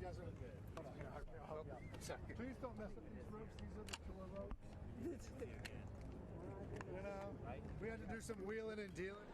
doesn't. Hold on, here, I'll help you out. Sorry. Please don't mess up these ropes. These are the tour ropes. You know, we had to do some wheeling and dealing.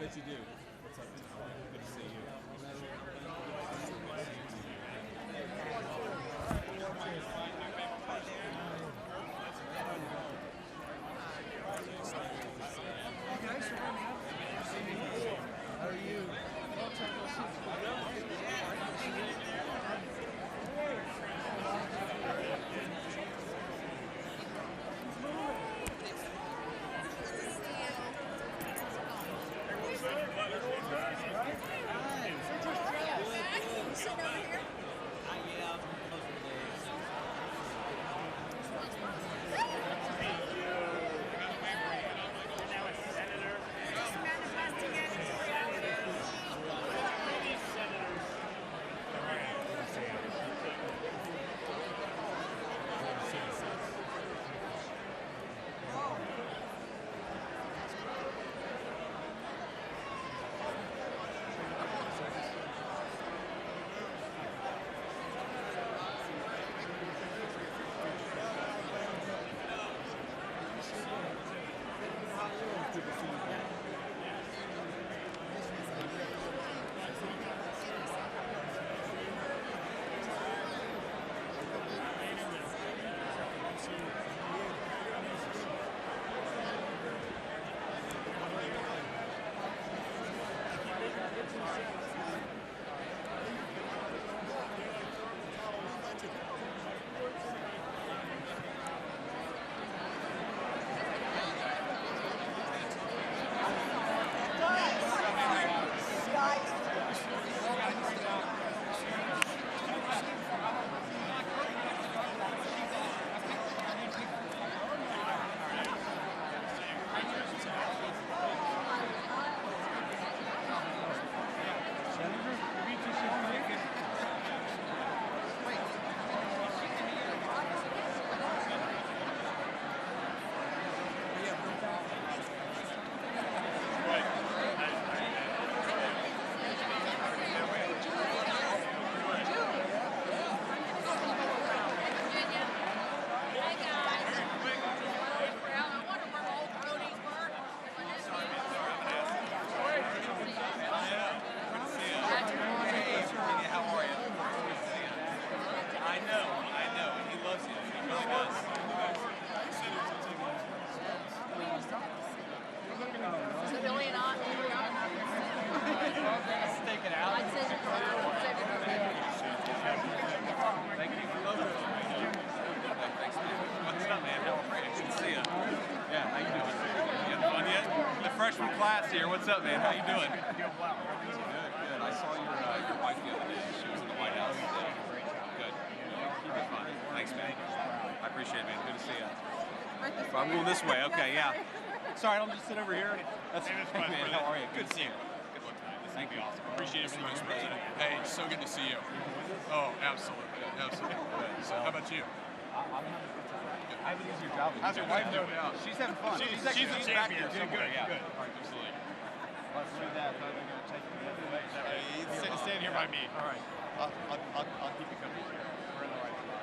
bet you do. What's up, Tyler? Good to see you. How are you? Here. What's up, man? How you doing? Good, good. I saw your wife the other day. She was in the White House. Good. Keep it fun. Thanks, man. I appreciate it, man. Good to see you. Well, I'm going this way. Okay, yeah. Sorry, I'll just sit over here. That's fine, man. How are you? Good to see you. Good luck tonight. This will be awesome. Appreciate everything, Mr. President. Hey, so good to see you. Oh, absolutely. Absolutely. So, how about you? I have an easier job. How's your wife doing? She's having fun. She's a champion somewhere. Yeah. Good. All right, absolutely. Let's do that. They're going to take me the other way. Stand here by me. All right. I'll keep you company. We're in the right spot.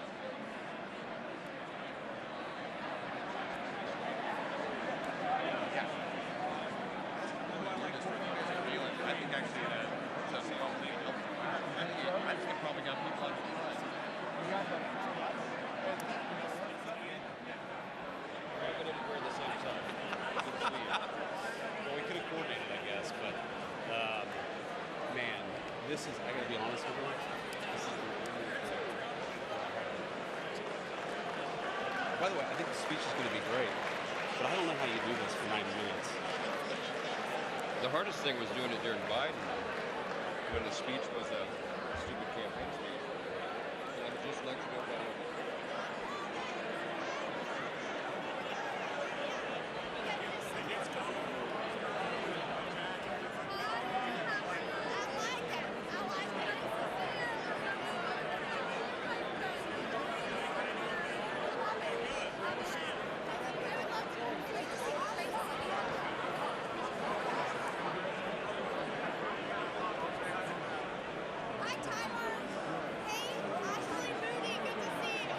I think actually that's the only thing. I think it probably got people on the line. We're going to wear the same time. Well, we could have coordinated, I guess, but man, this is, I got to be honest with you, this is by the way, I think the speech is going to be great, but I don't know how you do this for 90 minutes. The hardest thing was doing it during Biden, when the speech was a stupid campaign speech. And just lectured everybody over. Hi, Tyler. Hey, Ashley, Moody, good to see you.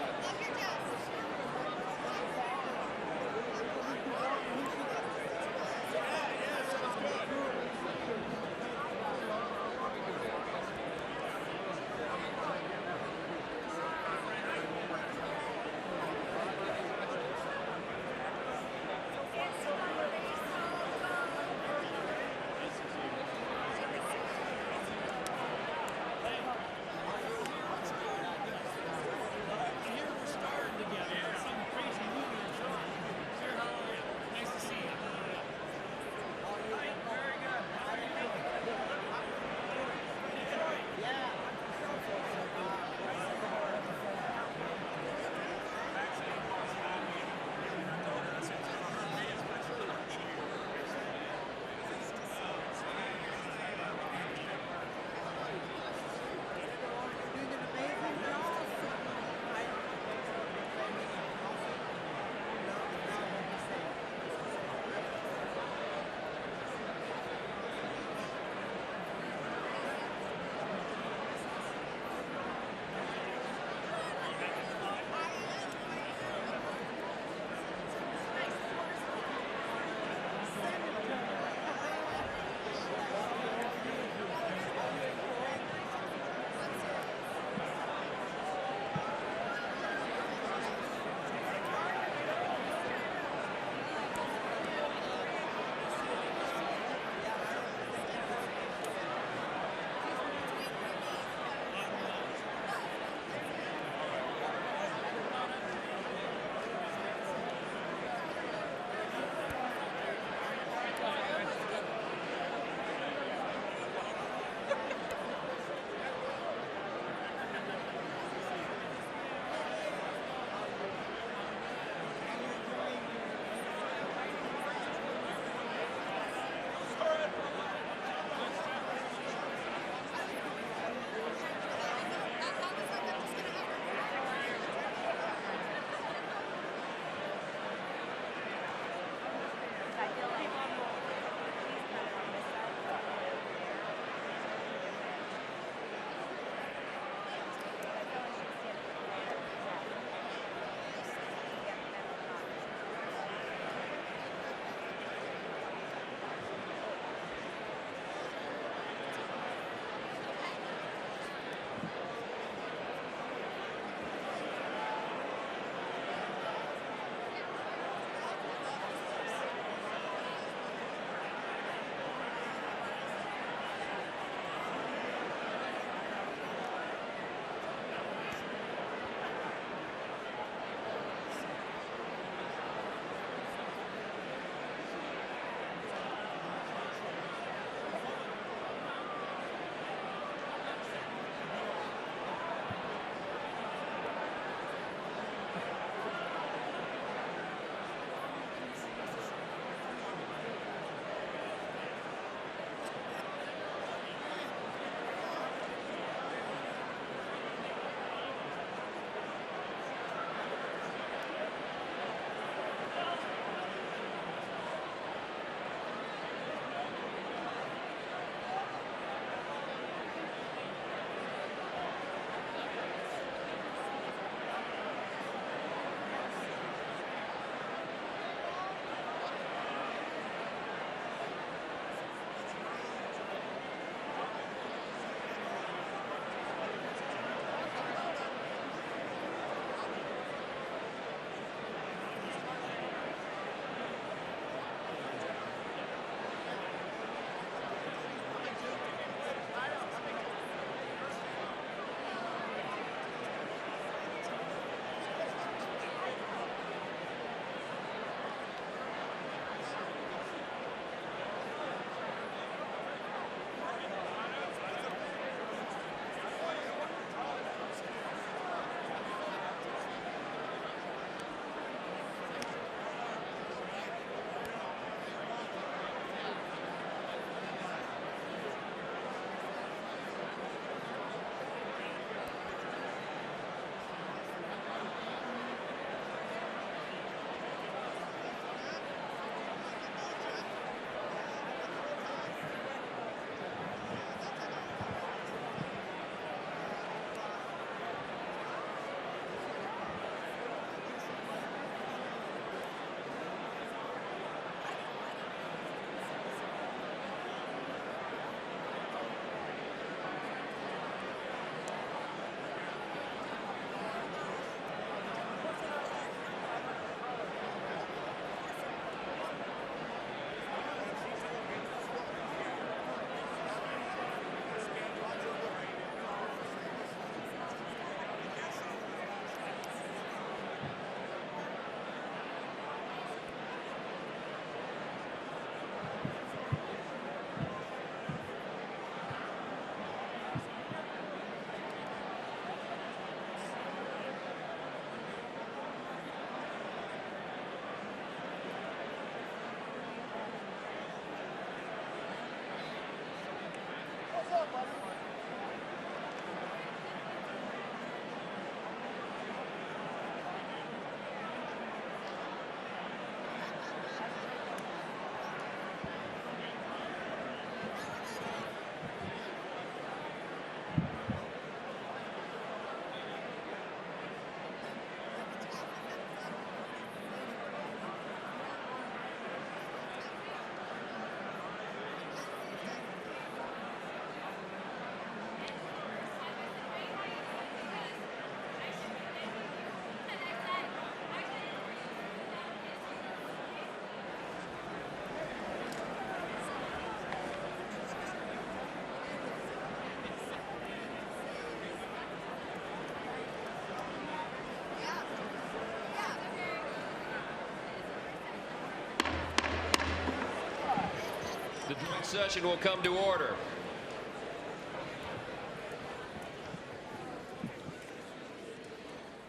session will come to order.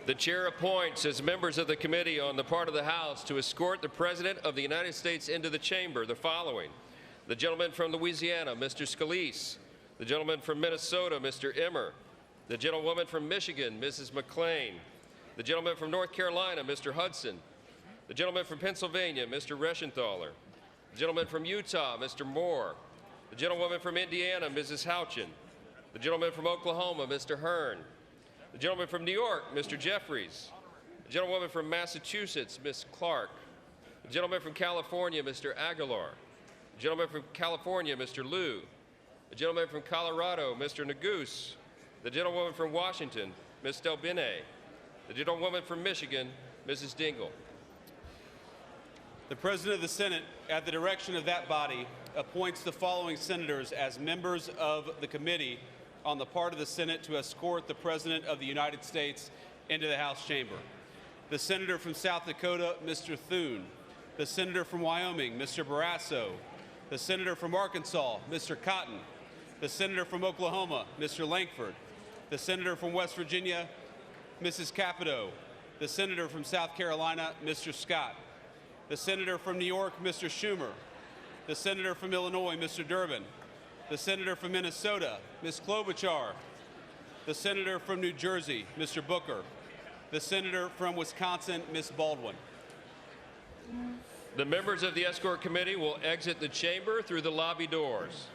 The chair appoints as members of the committee on the part of the House to escort the President of the United States into the chamber the following: the gentleman from Louisiana, Mr. Scalise; the gentleman from Minnesota, Mr. Emmer; the gentlewoman from Michigan, Mrs. McLean; the gentleman from North Carolina, Mr. Hudson; the gentleman from Pennsylvania, Mr. Reschenthaler; the gentleman from Utah, Mr. Moore; the gentlewoman from Indiana, Mrs. Houchin; the gentleman from Oklahoma, Mr. Hearn; the gentleman from New York, Mr. Jeffries; the gentlewoman from Massachusetts, Ms. Clark; the gentleman from California, Mr. Aguilar; the gentleman from California, Mr. Liu; the gentleman from Colorado, Mr. Neguse; the gentlewoman from Washington, Ms. Delbene; the gentlewoman from Michigan, Mrs. Dingle. The President of the Senate, at the direction of that body, appoints the following senators as members of the committee on the part of the Senate to escort the President of the United States into the House chamber: the Senator from South Dakota, Mr. Thune; the Senator from Wyoming, Mr. Barrasso; the Senator from Arkansas, Mr. Cotton; the Senator from Oklahoma, Mr. Lankford; the Senator from West Virginia, Mrs. Capito; the Senator from South Carolina, Mr. Scott; the Senator from New York, Mr. Schumer; the Senator from Illinois, Mr. Durbin; the Senator from Minnesota, Ms. Klobuchar; the Senator from New Jersey, Mr. Booker; the Senator from Wisconsin, Ms. Baldwin. The members of the escort committee will exit the chamber through the lobby doors.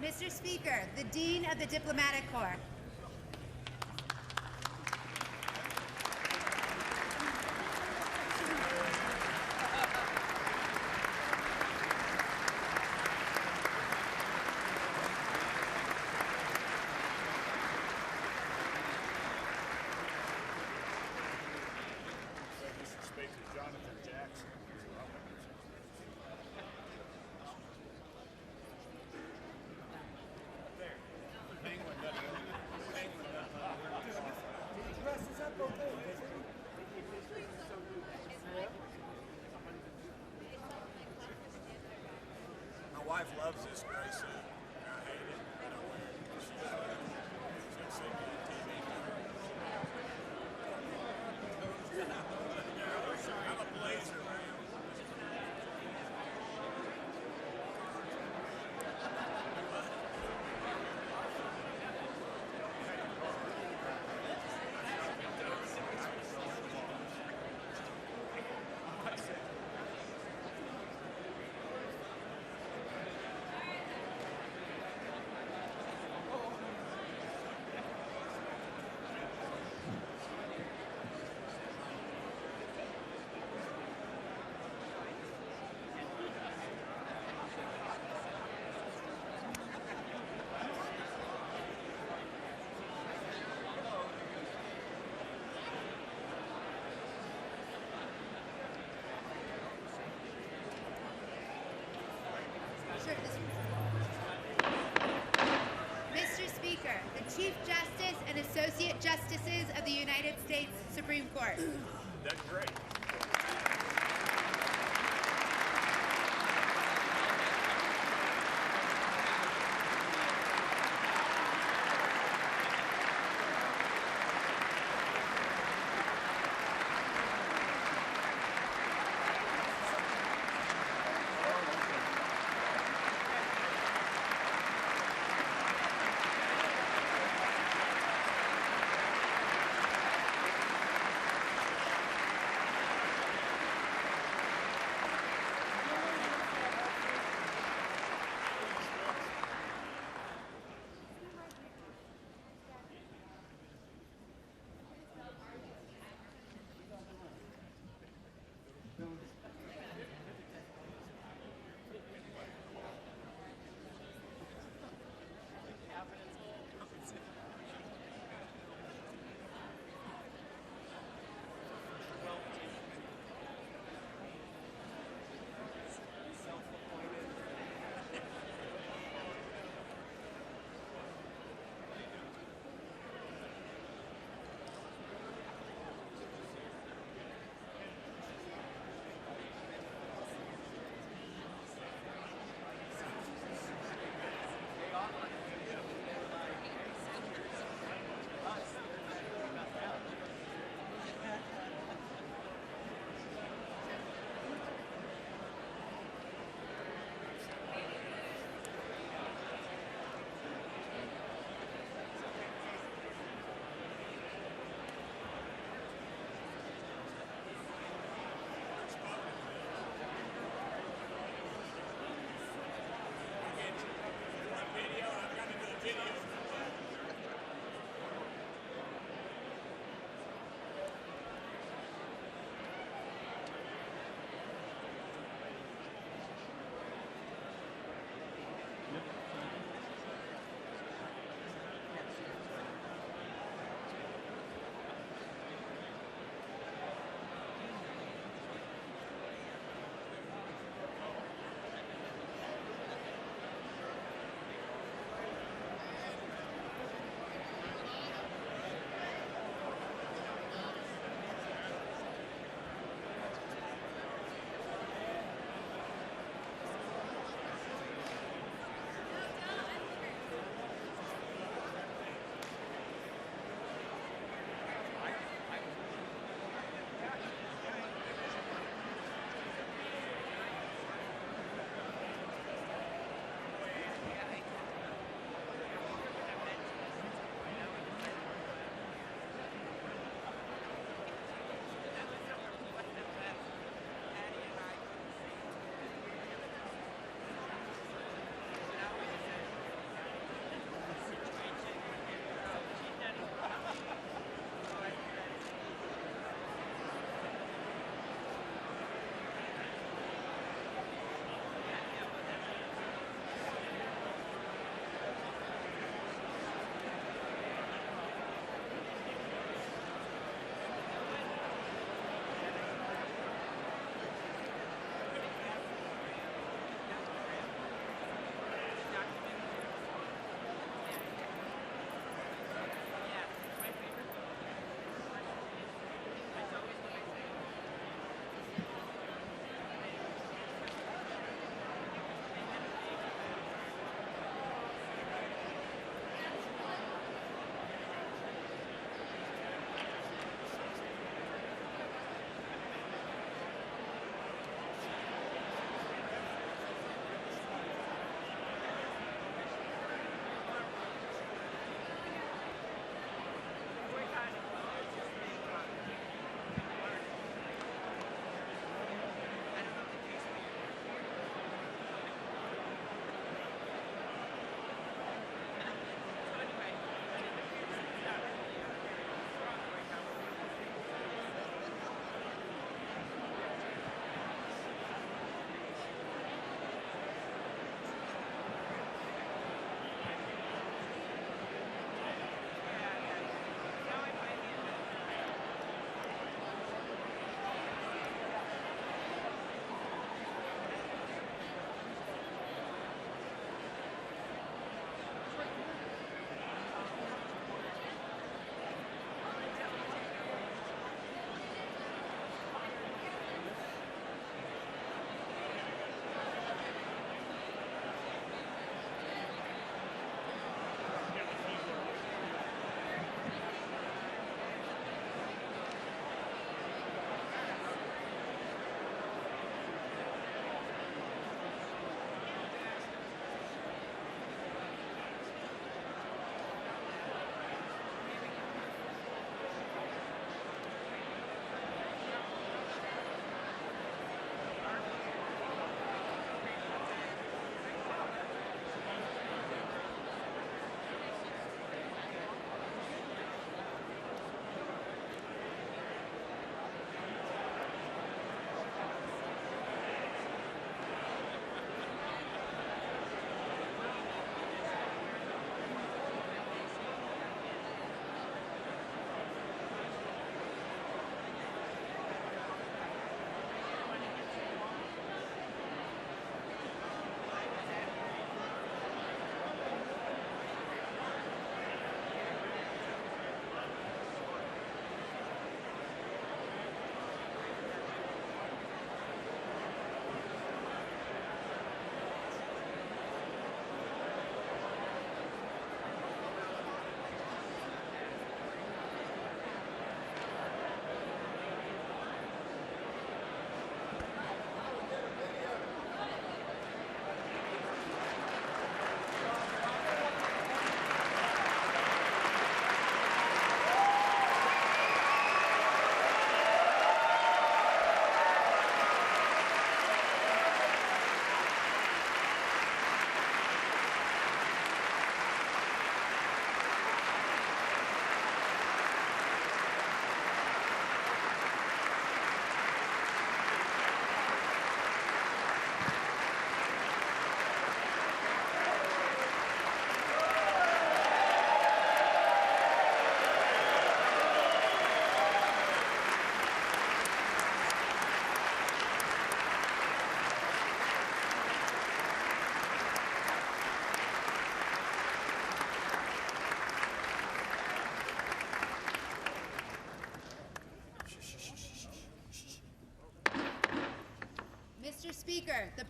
Mr. Speaker, the Dean of the Diplomatic Corps. My wife loves this gray suit. I hate it. I don't wear it. She's gonna see me on TV. I'm a blazer, man. Mr. Speaker, the Chief Justice and Associate Justices of the United States Supreme Court. That's great.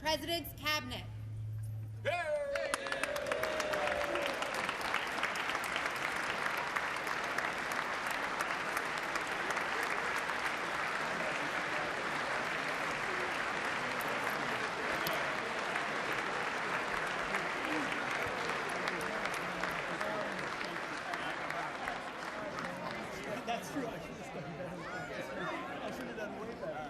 President's Cabinet. That's true. I should have done better. I should have done way better.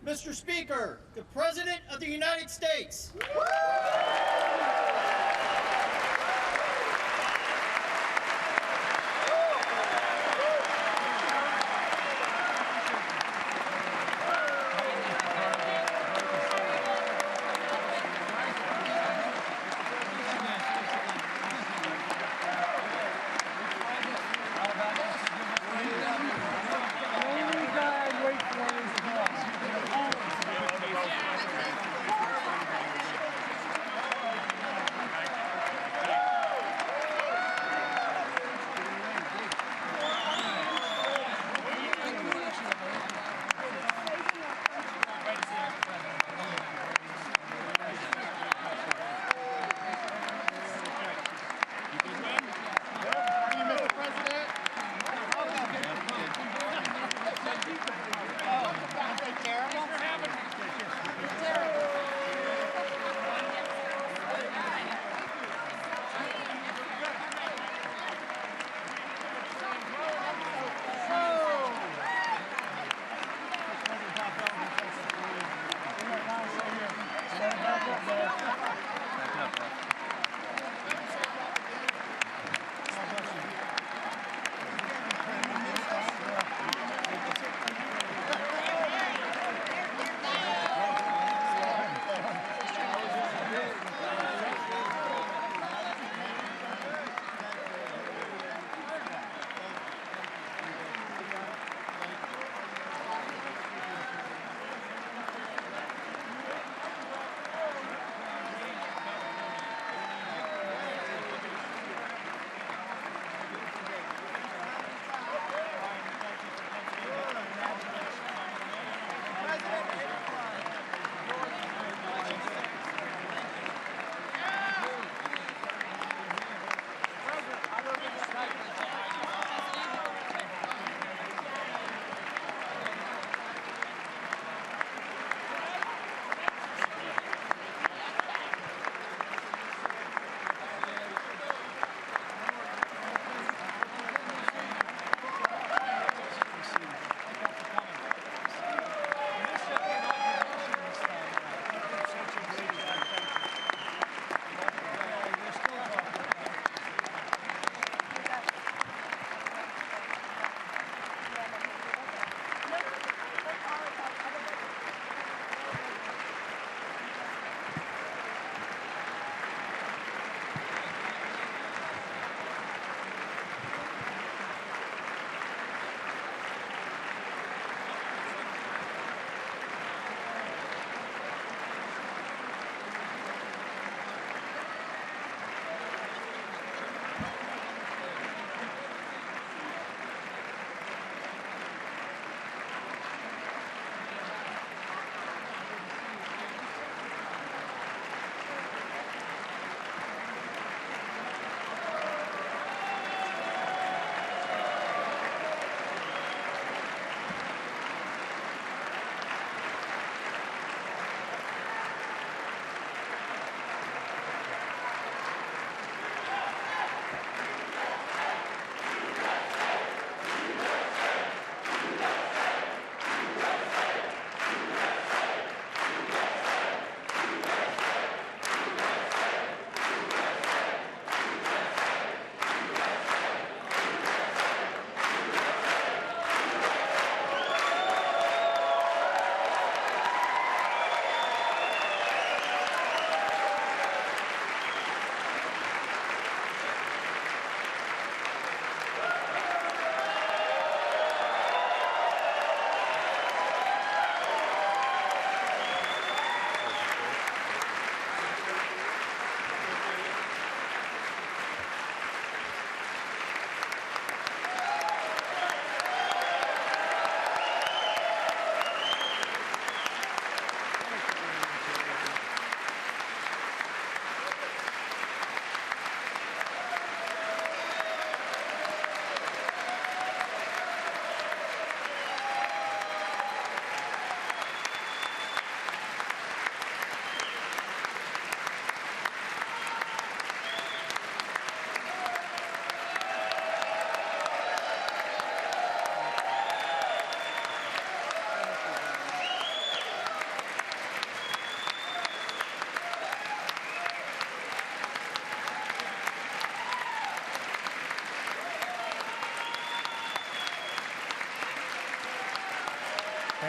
Mr. Speaker, the President of the United States.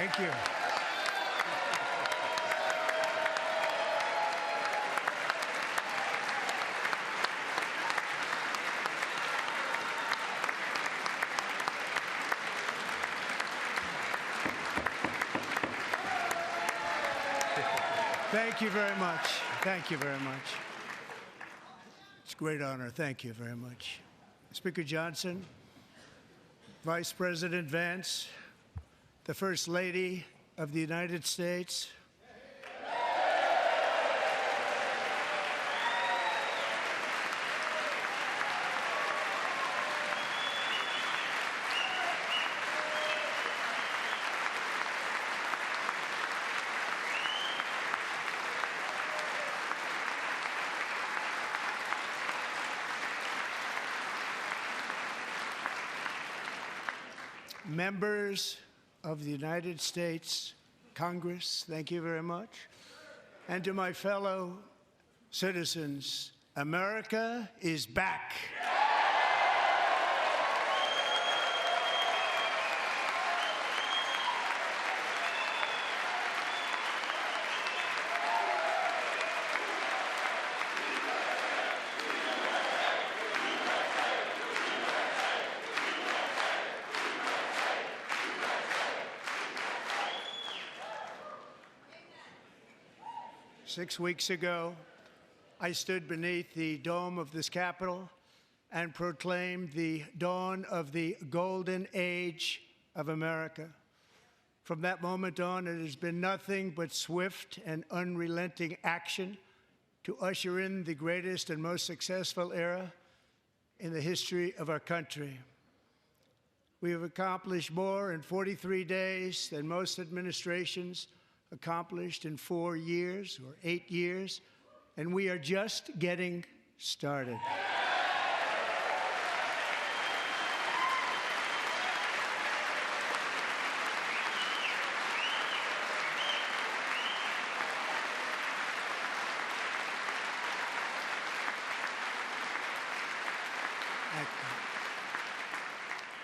Thank you. Thank you very much. Thank you very much. It's a great honor. Thank you very much. Speaker Johnson, Vice President Vance, the First Lady of the United States, members of the United States Congress, thank you very much. And to my fellow citizens, America is back. 6 weeks ago, I stood beneath the dome of this Capitol and proclaimed the dawn of the golden age of America. From that moment on, it has been nothing but swift and unrelenting action to usher in the greatest and most successful era in the history of our country. We have accomplished more in 43 days than most administrations accomplished in 4 years or 8 years, and we are just getting started.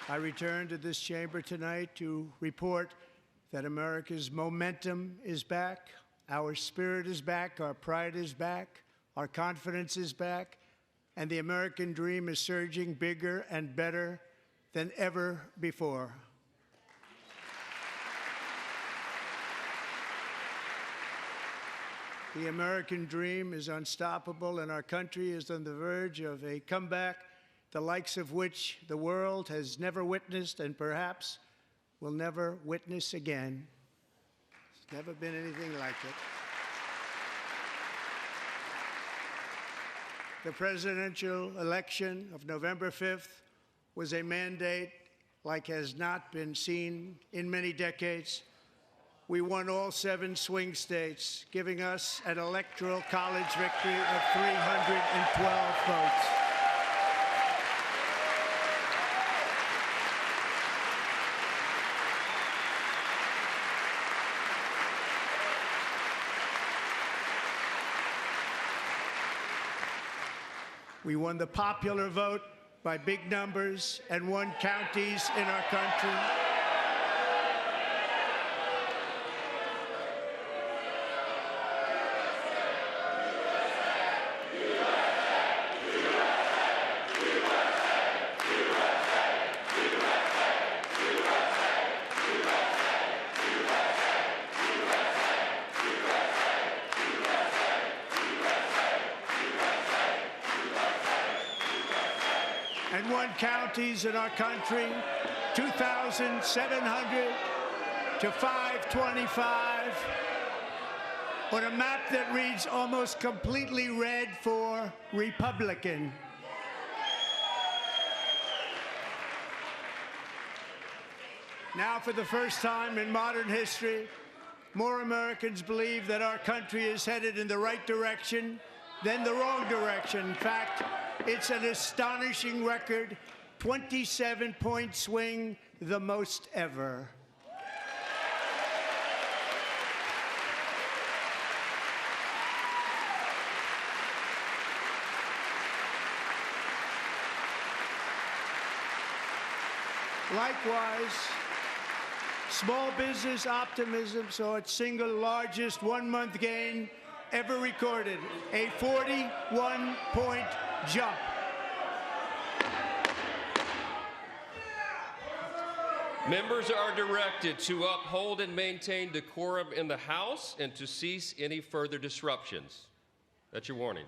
I return to this chamber tonight to report that America's momentum is back, our spirit is back, our pride is back, our confidence is back, and the American dream is surging bigger and better than ever before. The American dream is unstoppable, and our country is on the verge of a comeback, the likes of which the world has never witnessed and perhaps will never witness again. There's never been anything like it. The presidential election of November 5th was a mandate like has not been seen in many decades. We won all 7 swing states, giving us an electoral college victory of 312 votes. We won the popular vote by big numbers and won counties in our country. And won counties in our country, 2,700 to 525, on a map that reads almost completely red for Republican. Now, for the first time in modern history, more Americans believe that our country is headed in the right direction than the wrong direction. In fact, it's an astonishing record, 27-point swing, the most ever. Likewise, Small business optimism saw its single largest one-month gain ever recorded, a 41-point jump. Members are directed to uphold and maintain decorum in the House and to cease any further disruptions. That's your warning.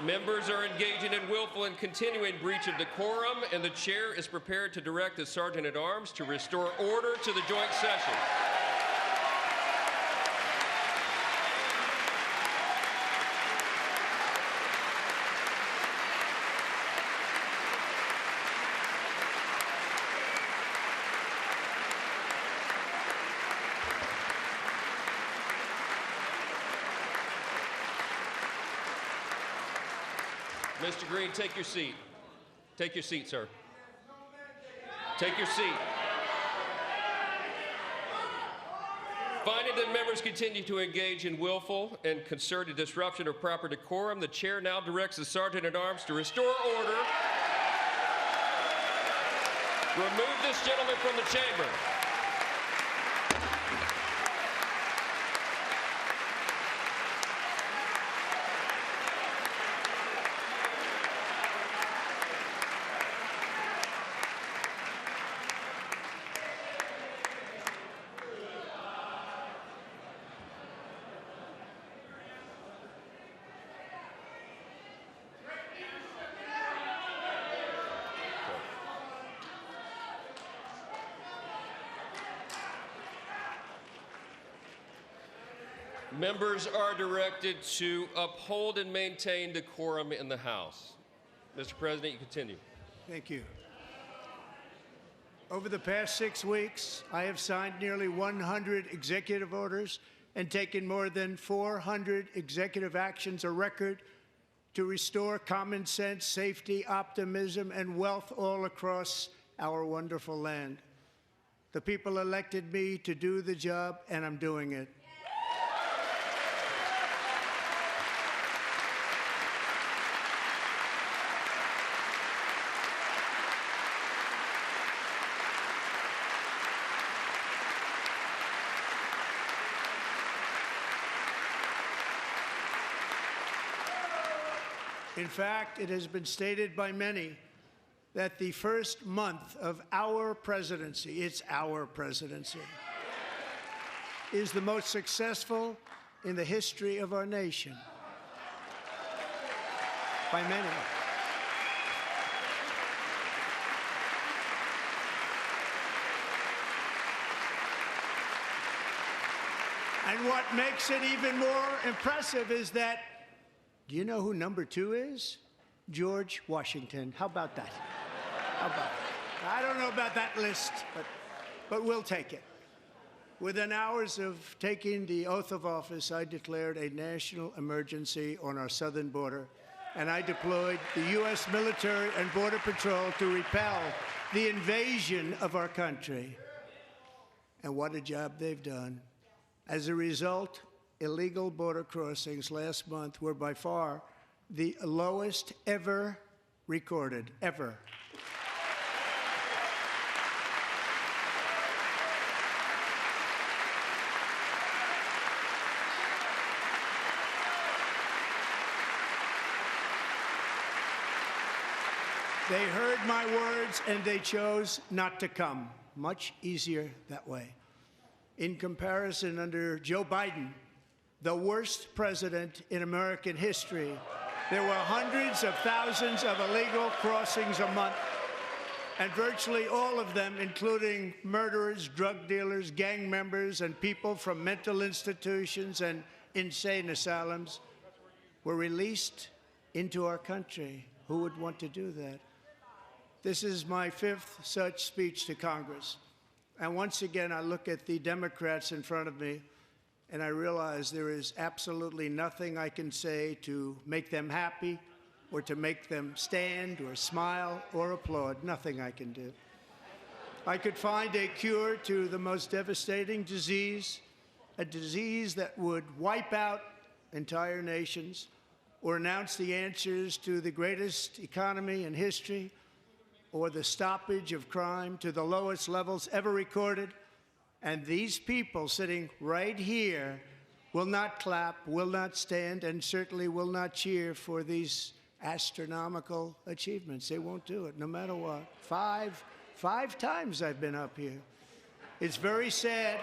Members are engaging in willful and continuing breach of decorum, and the chair is prepared to direct the Sergeant-at-Arms to restore order to the joint session. Mr. Green, take your seat. Take your seat, sir. Take your seat. Finding that members continue to engage in willful and concerted disruption of proper decorum, the chair now directs the Sergeant-at-Arms to restore order. Remove this gentleman from the chamber. Members are directed to uphold and maintain decorum in the House. Mr. President, you continue. Thank you. Over the past 6 weeks, I have signed nearly 100 executive orders and taken more than 400 executive actions, a record to restore common sense, safety, optimism, and wealth all across our wonderful land. The people elected me to do the job, and I'm doing it. In fact, it has been stated by many that the first month of our presidency, it's our presidency, is the most successful in the history of our nation. By many. And what makes it even more impressive is that, do you know who number 2 is? George Washington. How about that? How about that? I don't know about that list, but we'll take it. Within hours of taking the oath of office, I declared a national emergency on our southern border, and I deployed the U.S. military and Border Patrol to repel the invasion of our country. And what a job they've done. As a result, illegal border crossings last month were by far the lowest ever recorded, ever. They heard my words and they chose not to come. Much easier that way. In comparison, under Joe Biden, the worst president in American history, there were hundreds of thousands of illegal crossings a month, and virtually all of them, including murderers, drug dealers, gang members, and people from mental institutions and insane asylums, were released into our country. Who would want to do that? This is my 5th such speech to Congress. And once again, I look at the Democrats in front of me, and I realize there is absolutely nothing I can say to make them happy or to make them stand or smile or applaud. Nothing I can do. I could find a cure to the most devastating disease, a disease that would wipe out entire nations, or announce the answers to the greatest economy in history or the stoppage of crime to the lowest levels ever recorded. And these people sitting right here will not clap, will not stand, and certainly will not cheer for these astronomical achievements. They won't do it, no matter what. Five times I've been up here. It's very sad,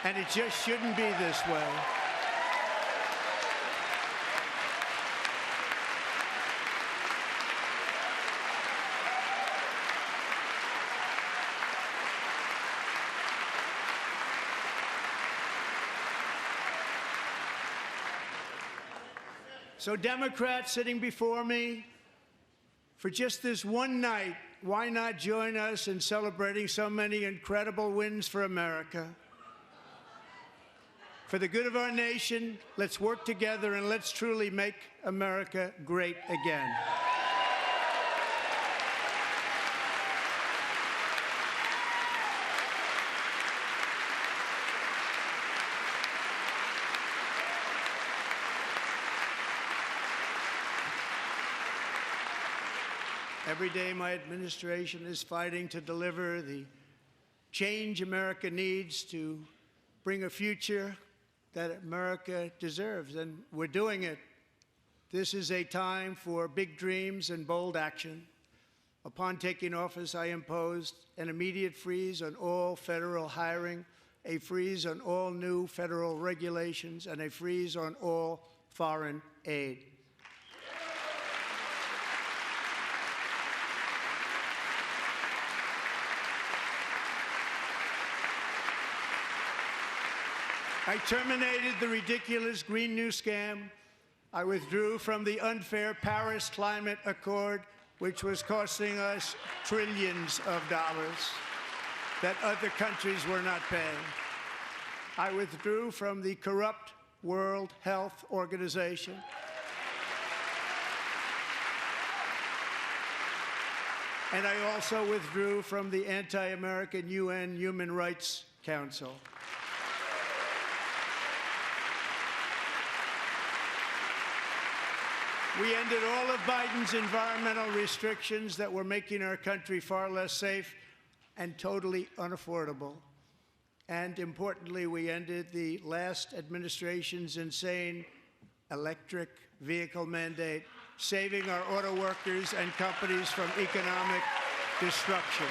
and it just shouldn't be this way. So Democrats sitting before me, for just this one night, why not join us in celebrating so many incredible wins for America? For the good of our nation, let's work together and let's truly make America great again. Every day, my administration is fighting to deliver the change America needs to bring a future that America deserves, and we're doing it. This is a time for big dreams and bold action. Upon taking office, I imposed an immediate freeze on all federal hiring, a freeze on all new federal regulations, and a freeze on all foreign aid. I terminated the ridiculous Green New Scam. I withdrew from the unfair Paris Climate Accord, which was costing us trillions of dollars that other countries were not paying. I withdrew from the corrupt World Health Organization. And I also withdrew from the anti-American UN Human Rights Council. We ended all of Biden's environmental restrictions that were making our country far less safe and totally unaffordable. And importantly, we ended the last administration's insane electric vehicle mandate, saving our auto workers and companies from economic destruction.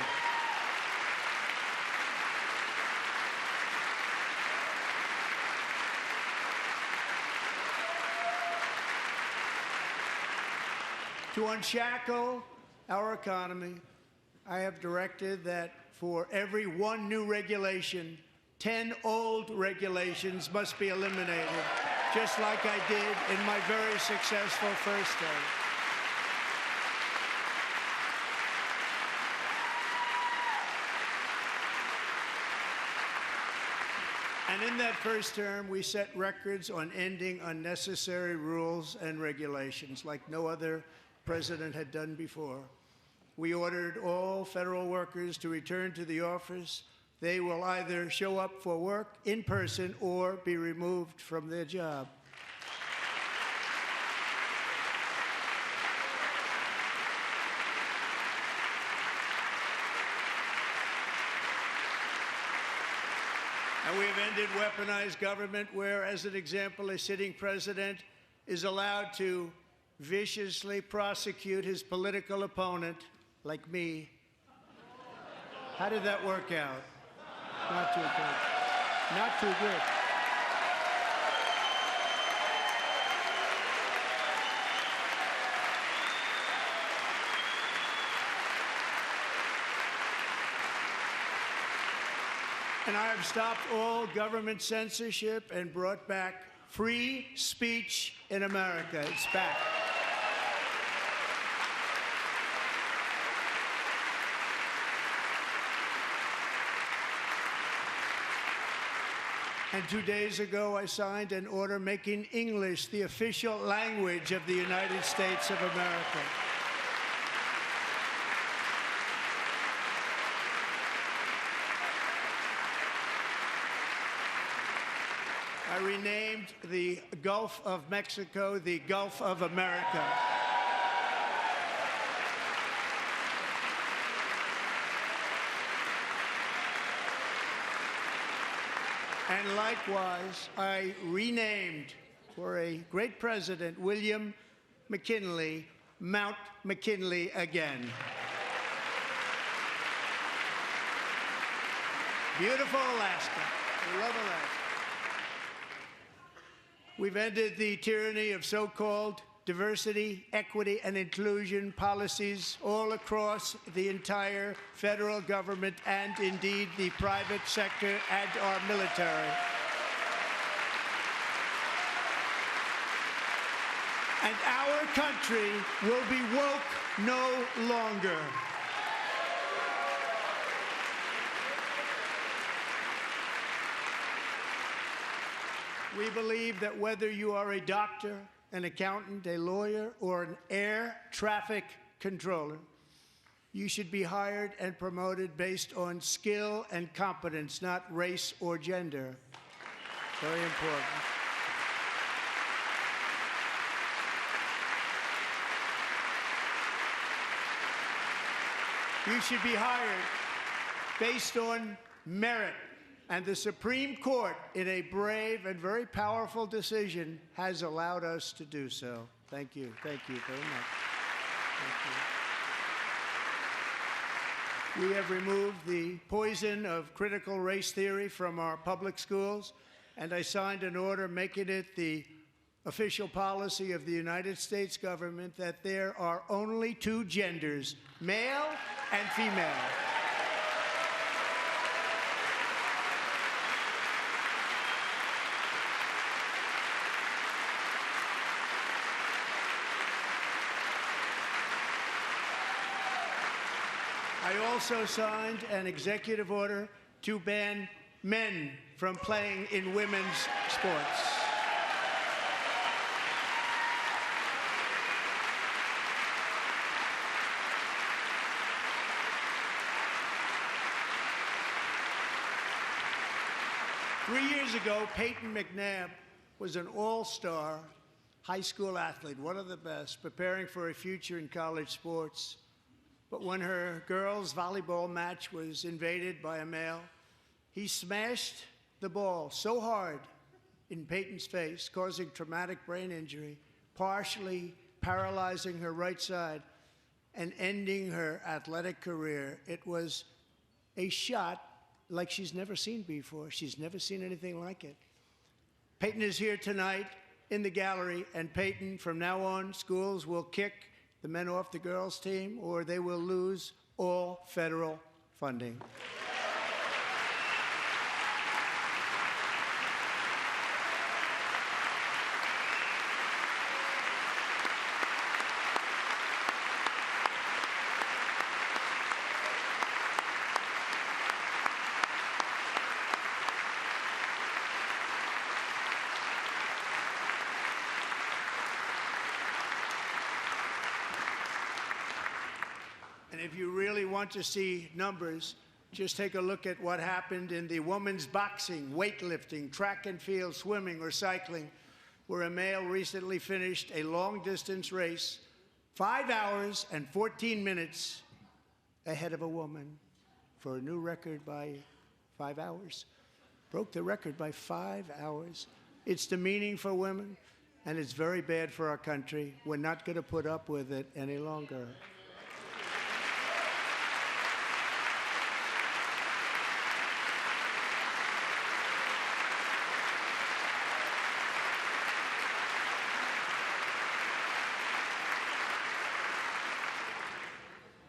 To unshackle our economy, I have directed that for every one new regulation, 10 old regulations must be eliminated, just like I did in my very successful first term. And in that first term, we set records on ending unnecessary rules and regulations like no other president had done before. We ordered all federal workers to return to the office. They will either show up for work in person or be removed from their job. And we have ended weaponized government where, as an example, a sitting president is allowed to viciously prosecute his political opponent, like me. How did that work out? Not too good. Not too good. And I have stopped all government censorship and brought back free speech in America. It's back. And 2 days ago, I signed an order making English the official language of the United States of America. I renamed the Gulf of Mexico the Gulf of America. And likewise, I renamed, for a great president, William McKinley, Mount McKinley again. Beautiful Alaska. We love Alaska. We've ended the tyranny of so-called diversity, equity, and inclusion policies all across the entire federal government and indeed the private sector and our military. And our country will be woke no longer. We believe that whether you are a doctor, an accountant, a lawyer, or an air traffic controller, you should be hired and promoted based on skill and competence, not race or gender. Very important. You should be hired based on merit. And the Supreme Court, in a brave and very powerful decision, has allowed us to do so. Thank you. Thank you very much. Thank you. We have removed the poison of critical race theory from our public schools, and I signed an order making it the official policy of the United States government that there are only two genders, male and female. I also signed an executive order to ban men from playing in women's sports. Three years ago, Peyton McNabb was an all-star high school athlete, one of the best, preparing for a future in college sports. But when her girls' volleyball match was invaded by a male, he smashed the ball so hard in Peyton's face, causing traumatic brain injury, partially paralyzing her right side, and ending her athletic career. It was a shot like she's never seen before. She's never seen anything like it. Peyton is here tonight in the gallery, and Peyton, from now on, schools will kick the men off the girls' team, or they will lose all federal funding. And if you really want to see numbers, just take a look at what happened in the women's boxing, weightlifting, track and field, swimming, or cycling, where a male recently finished a long-distance race 5 hours and 14 minutes ahead of a woman for a new record by 5 hours. Broke the record by 5 hours. It's demeaning for women, and it's very bad for our country. We're not going to put up with it any longer.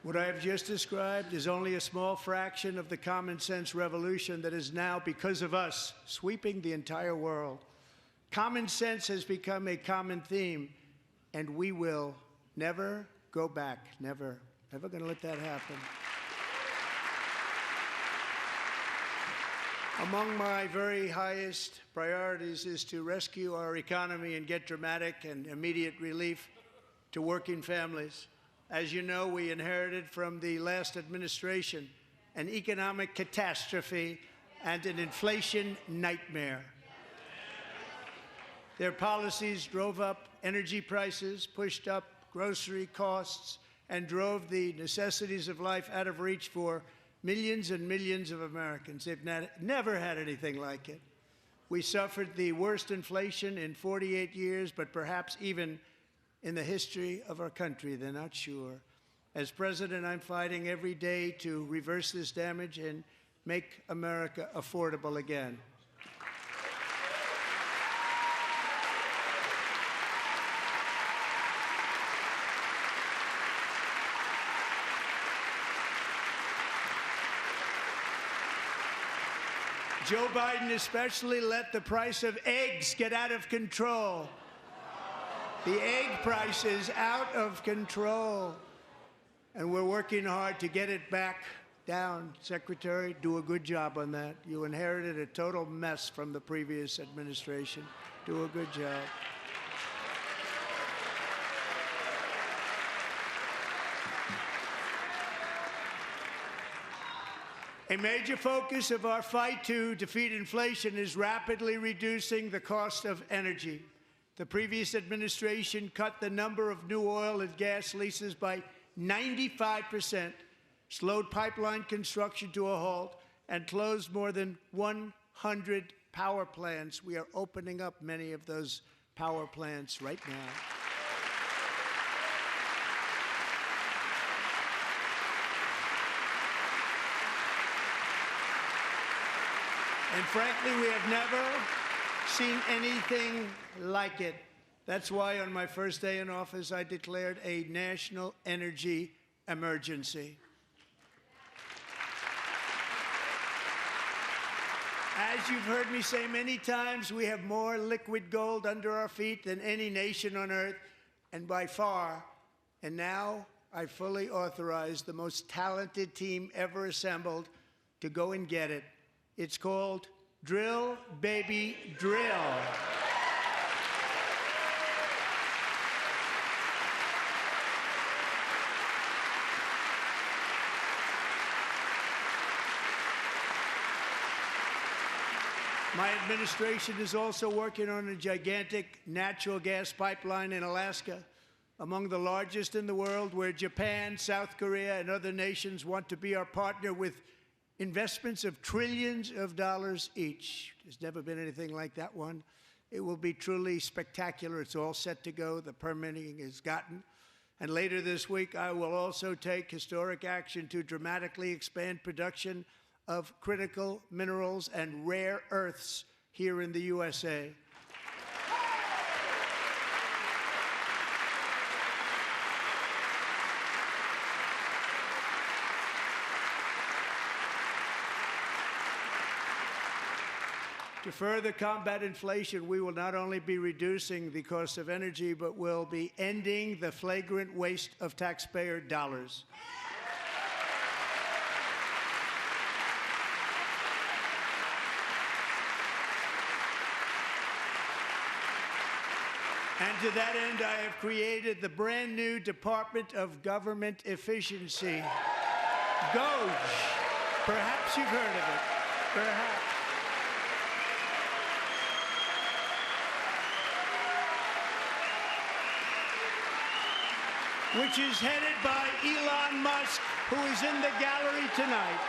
What I have just described is only a small fraction of the common sense revolution that is now, because of us, sweeping the entire world. Common sense has become a common theme, and we will never go back. Never. Never going to let that happen. Among my very highest priorities is to rescue our economy and get dramatic and immediate relief to working families. As you know, we inherited from the last administration an economic catastrophe and an inflation nightmare. Their policies drove up energy prices, pushed up grocery costs, and drove the necessities of life out of reach for millions and millions of Americans. They've never had anything like it. We suffered the worst inflation in 48 years, but perhaps even in the history of our country. They're not sure. As president, I'm fighting every day to reverse this damage and make America affordable again. Joe Biden especially let the price of eggs get out of control. The egg price is out of control, and we're working hard to get it back down. Secretary, do a good job on that. You inherited a total mess from the previous administration. Do a good job. A major focus of our fight to defeat inflation is rapidly reducing the cost of energy. The previous administration cut the number of new oil and gas leases by 95%, slowed pipeline construction to a halt, and closed more than 100 power plants. We are opening up many of those power plants right now. And frankly, we have never seen anything like it. That's why on my first day in office, I declared a national energy emergency. As you've heard me say many times, we have more liquid gold under our feet than any nation on earth, and by far. And now I fully authorize the most talented team ever assembled to go and get it. It's called Drill, Baby, Drill. My administration is also working on a gigantic natural gas pipeline in Alaska, among the largest in the world, where Japan, South Korea, and other nations want to be our partner with investments of trillions of dollars each. There's never been anything like that one. It will be truly spectacular. It's all set to go. The permitting is gotten. And later this week, I will also take historic action to dramatically expand production of critical minerals and rare earths here in the USA. To further combat inflation, we will not only be reducing the cost of energy, but will be ending the flagrant waste of taxpayer dollars. And to that end, I have created the brand new Department of Government Efficiency, DOGE. Perhaps you've heard of it. Perhaps. Which is headed by Elon Musk, who is in the gallery tonight.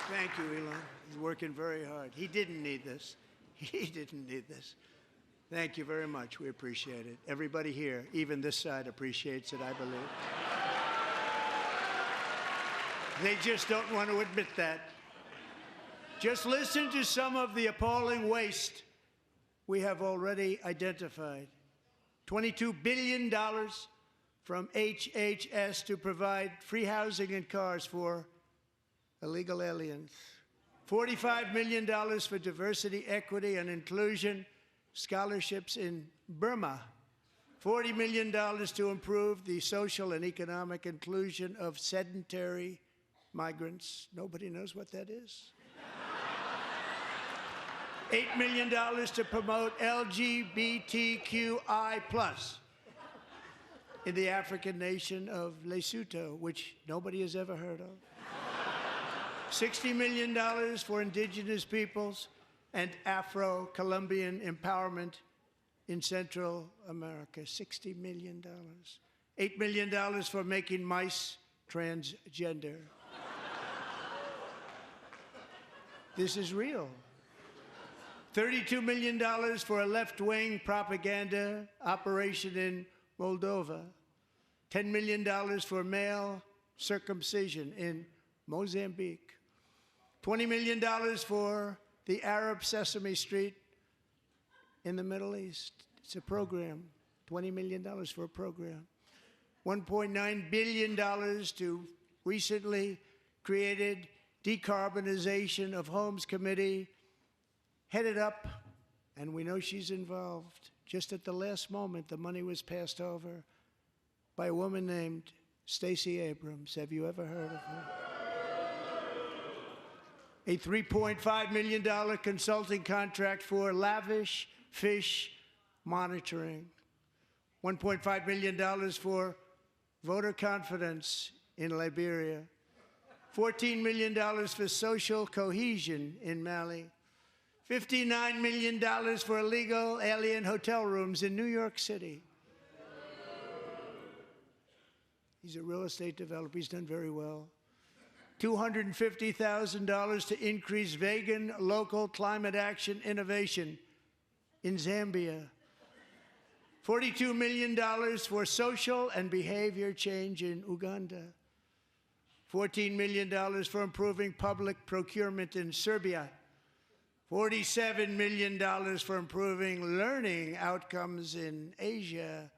Thank you, Elon. He's working very hard. He didn't need this. He didn't need this. Thank you very much. We appreciate it. Everybody here, even this side, appreciates it, I believe. They just don't want to admit that. Just listen to some of the appalling waste we have already identified. $22 billion from HHS to provide free housing and cars for illegal aliens. $45 million for diversity, equity, and inclusion scholarships in Burma. $40 million to improve the social and economic inclusion of sedentary migrants. Nobody knows what that is. $8 million to promote LGBTQI+ in the African nation of Lesotho, which nobody has ever heard of. $60 million for indigenous peoples and Afro-Colombian empowerment in Central America. $60 million. $8 million for making mice transgender. This is real. $32 million for a left-wing propaganda operation in Moldova. $10 million for male circumcision in Mozambique. $20 million for the Arab Sesame Street in the Middle East. It's a program. $20 million for a program. $1.9 billion to recently created Decarbonization of Homes Committee, headed up, and we know she's involved. Just at the last moment, the money was passed over by a woman named Stacey Abrams. Have you ever heard of her? A $3.5 million consulting contract for lavish fish monitoring. $1.5 million for voter confidence in Liberia. $14 million for social cohesion in Mali. $59 million for illegal alien hotel rooms in New York City. He's a real estate developer. He's done very well. $250,000 to increase vegan local climate action innovation in Zambia. $42 million for social and behavior change in Uganda. $14 million for improving public procurement in Serbia. $47 million for improving learning outcomes in Asia.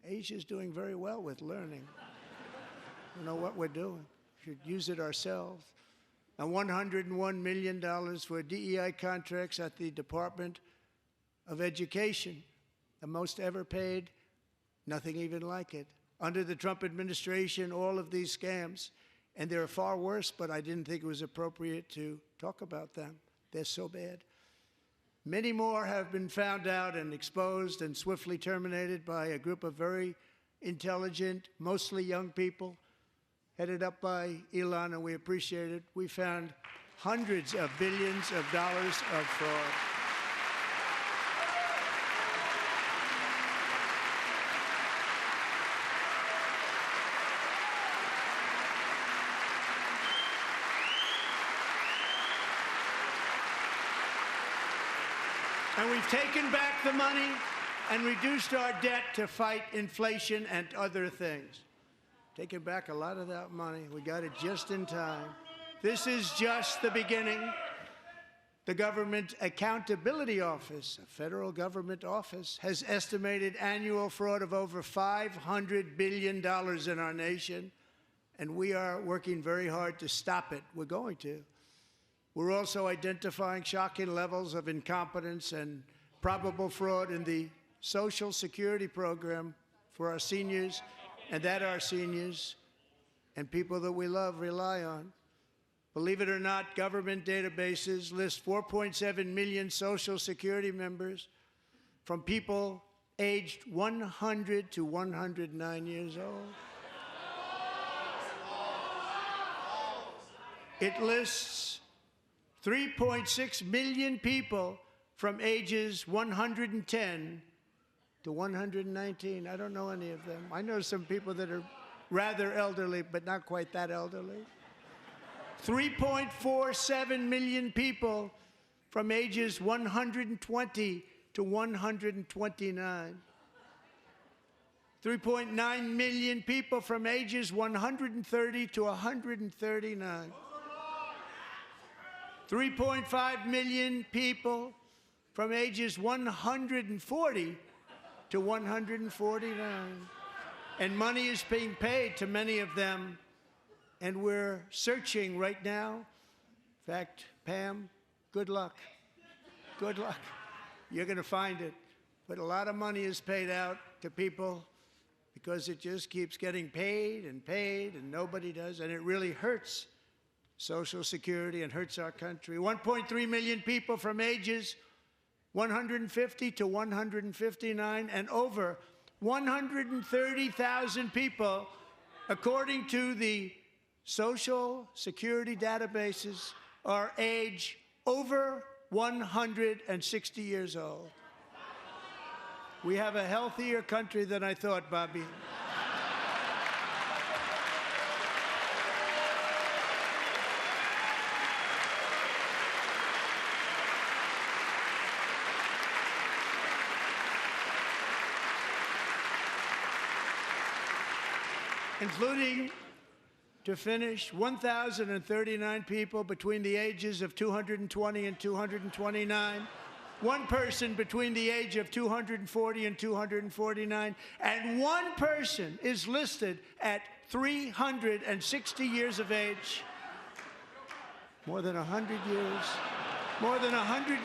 Asia's doing very well with learning. I don't know what we're doing. We should use it ourselves. And $101 million for DEI contracts at the Department of Education, the most ever paid, nothing even like it. Under the Trump administration, all of these scams, and they're far worse, but I didn't think it was appropriate to talk about them. They're so bad. Many more have been found out and exposed and swiftly terminated by a group of very intelligent, mostly young people, headed up by Elon, and we appreciate it. We found hundreds of billions of dollars of fraud. And we've taken back the money and reduced our debt to fight inflation and other things. Taken back a lot of that money. We got it just in time. This is just the beginning. The Government Accountability Office, a federal government office, has estimated annual fraud of over $500 billion in our nation, and we are working very hard to stop it. We're going to. We're also identifying shocking levels of incompetence and probable fraud in the Social Security program for our seniors, and that our seniors and people that we love rely on. Believe it or not, government databases list 4.7 million Social Security members from people aged 100 to 109 years old. It lists 3.6 million people from ages 110 to 119. I don't know any of them. I know some people that are rather elderly, but not quite that elderly. 3.47 million people from ages 120 to 129. 3.9 million people from ages 130 to 139. 3.5 million people from ages 140 to 149. And money is being paid to many of them, and we're searching right now. In fact, Pam, good luck. Good luck. You're going to find it. But a lot of money is paid out to people because it just keeps getting paid, and nobody does, and it really hurts Social Security and hurts our country. 1.3 million people from ages 150 to 159, and over 130,000 people, according to the Social Security databases, are age over 160 years old. We have a healthier country than I thought, Bobby. Including, to finish, 1,039 people between the ages of 220 and 229, one person between the age of 240 and 249, and one person is listed at 360 years of age. More than 100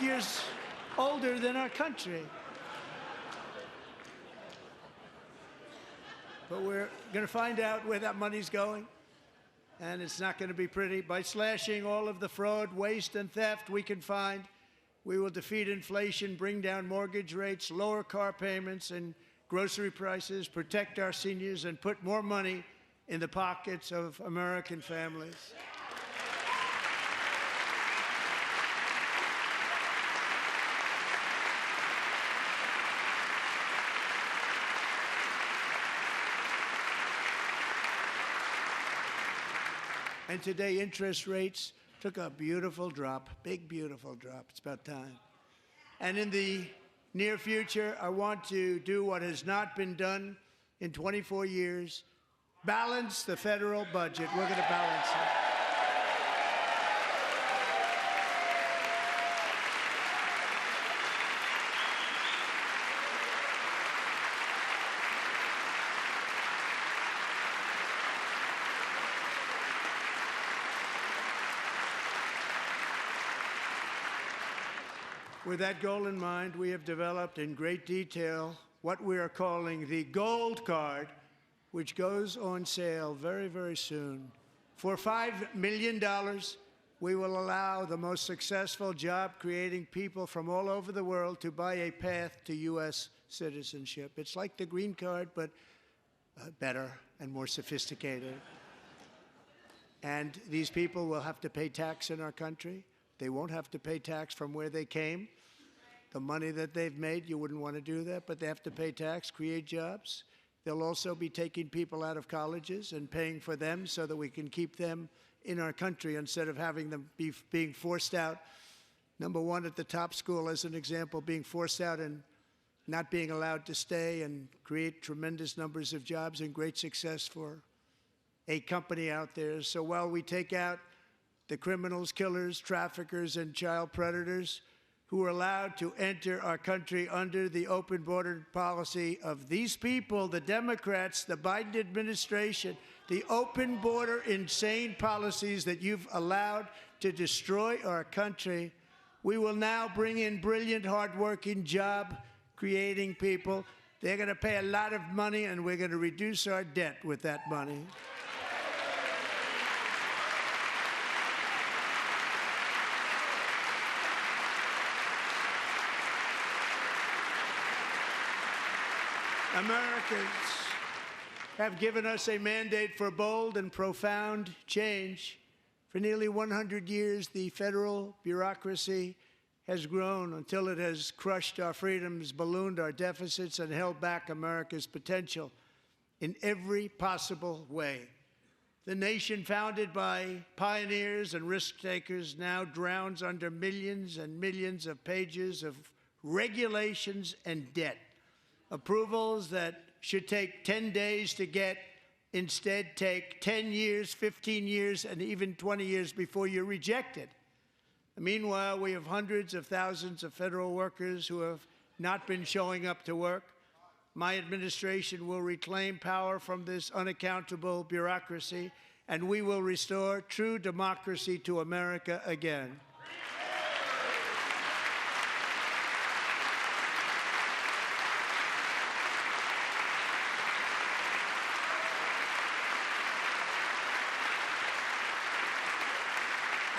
years older than our country. But we're going to find out where that money's going, and it's not going to be pretty. By slashing all of the fraud, waste, and theft we can find, we will defeat inflation, bring down mortgage rates, lower car payments and grocery prices, protect our seniors, and put more money in the pockets of American families. And today, interest rates took a beautiful drop, big, beautiful drop. It's about time. And in the near future, I want to do what has not been done in 24 years, balance the federal budget. We're going to balance it. With that goal in mind, we have developed in great detail what we are calling the Gold Card, which goes on sale very, very soon. For $5 million, we will allow the most successful job-creating people from all over the world to buy a path to U.S. citizenship. It's like the green card, but better and more sophisticated. And these people will have to pay tax in our country. They won't have to pay tax from where they came. The money that they've made, you wouldn't want to do that, but they have to pay tax, create jobs. They'll also be taking people out of colleges and paying for them so that we can keep them in our country instead of having them being forced out. Number one, at the top school, as an example, being forced out and not being allowed to stay and create tremendous numbers of jobs and great success for a company out there. So while we take out the criminals, killers, traffickers, and child predators who are allowed to enter our country under the open border policy of these people, the Democrats, the Biden administration, the open border insane policies that you've allowed to destroy our country, we will now bring in brilliant, hardworking, job-creating people. They're going to pay a lot of money, and we're going to reduce our debt with that money. Americans have given us a mandate for bold and profound change. For nearly 100 years, the federal bureaucracy has grown until it has crushed our freedoms, ballooned our deficits, and held back America's potential in every possible way. The nation founded by pioneers and risk-takers now drowns under millions and millions of pages of regulations and debt. Approvals that should take 10 days to get instead take 10 years, 15 years, and even 20 years before you're rejected. Meanwhile, we have hundreds of thousands of federal workers who have not been showing up to work. My administration will reclaim power from this unaccountable bureaucracy, and we will restore true democracy to America again.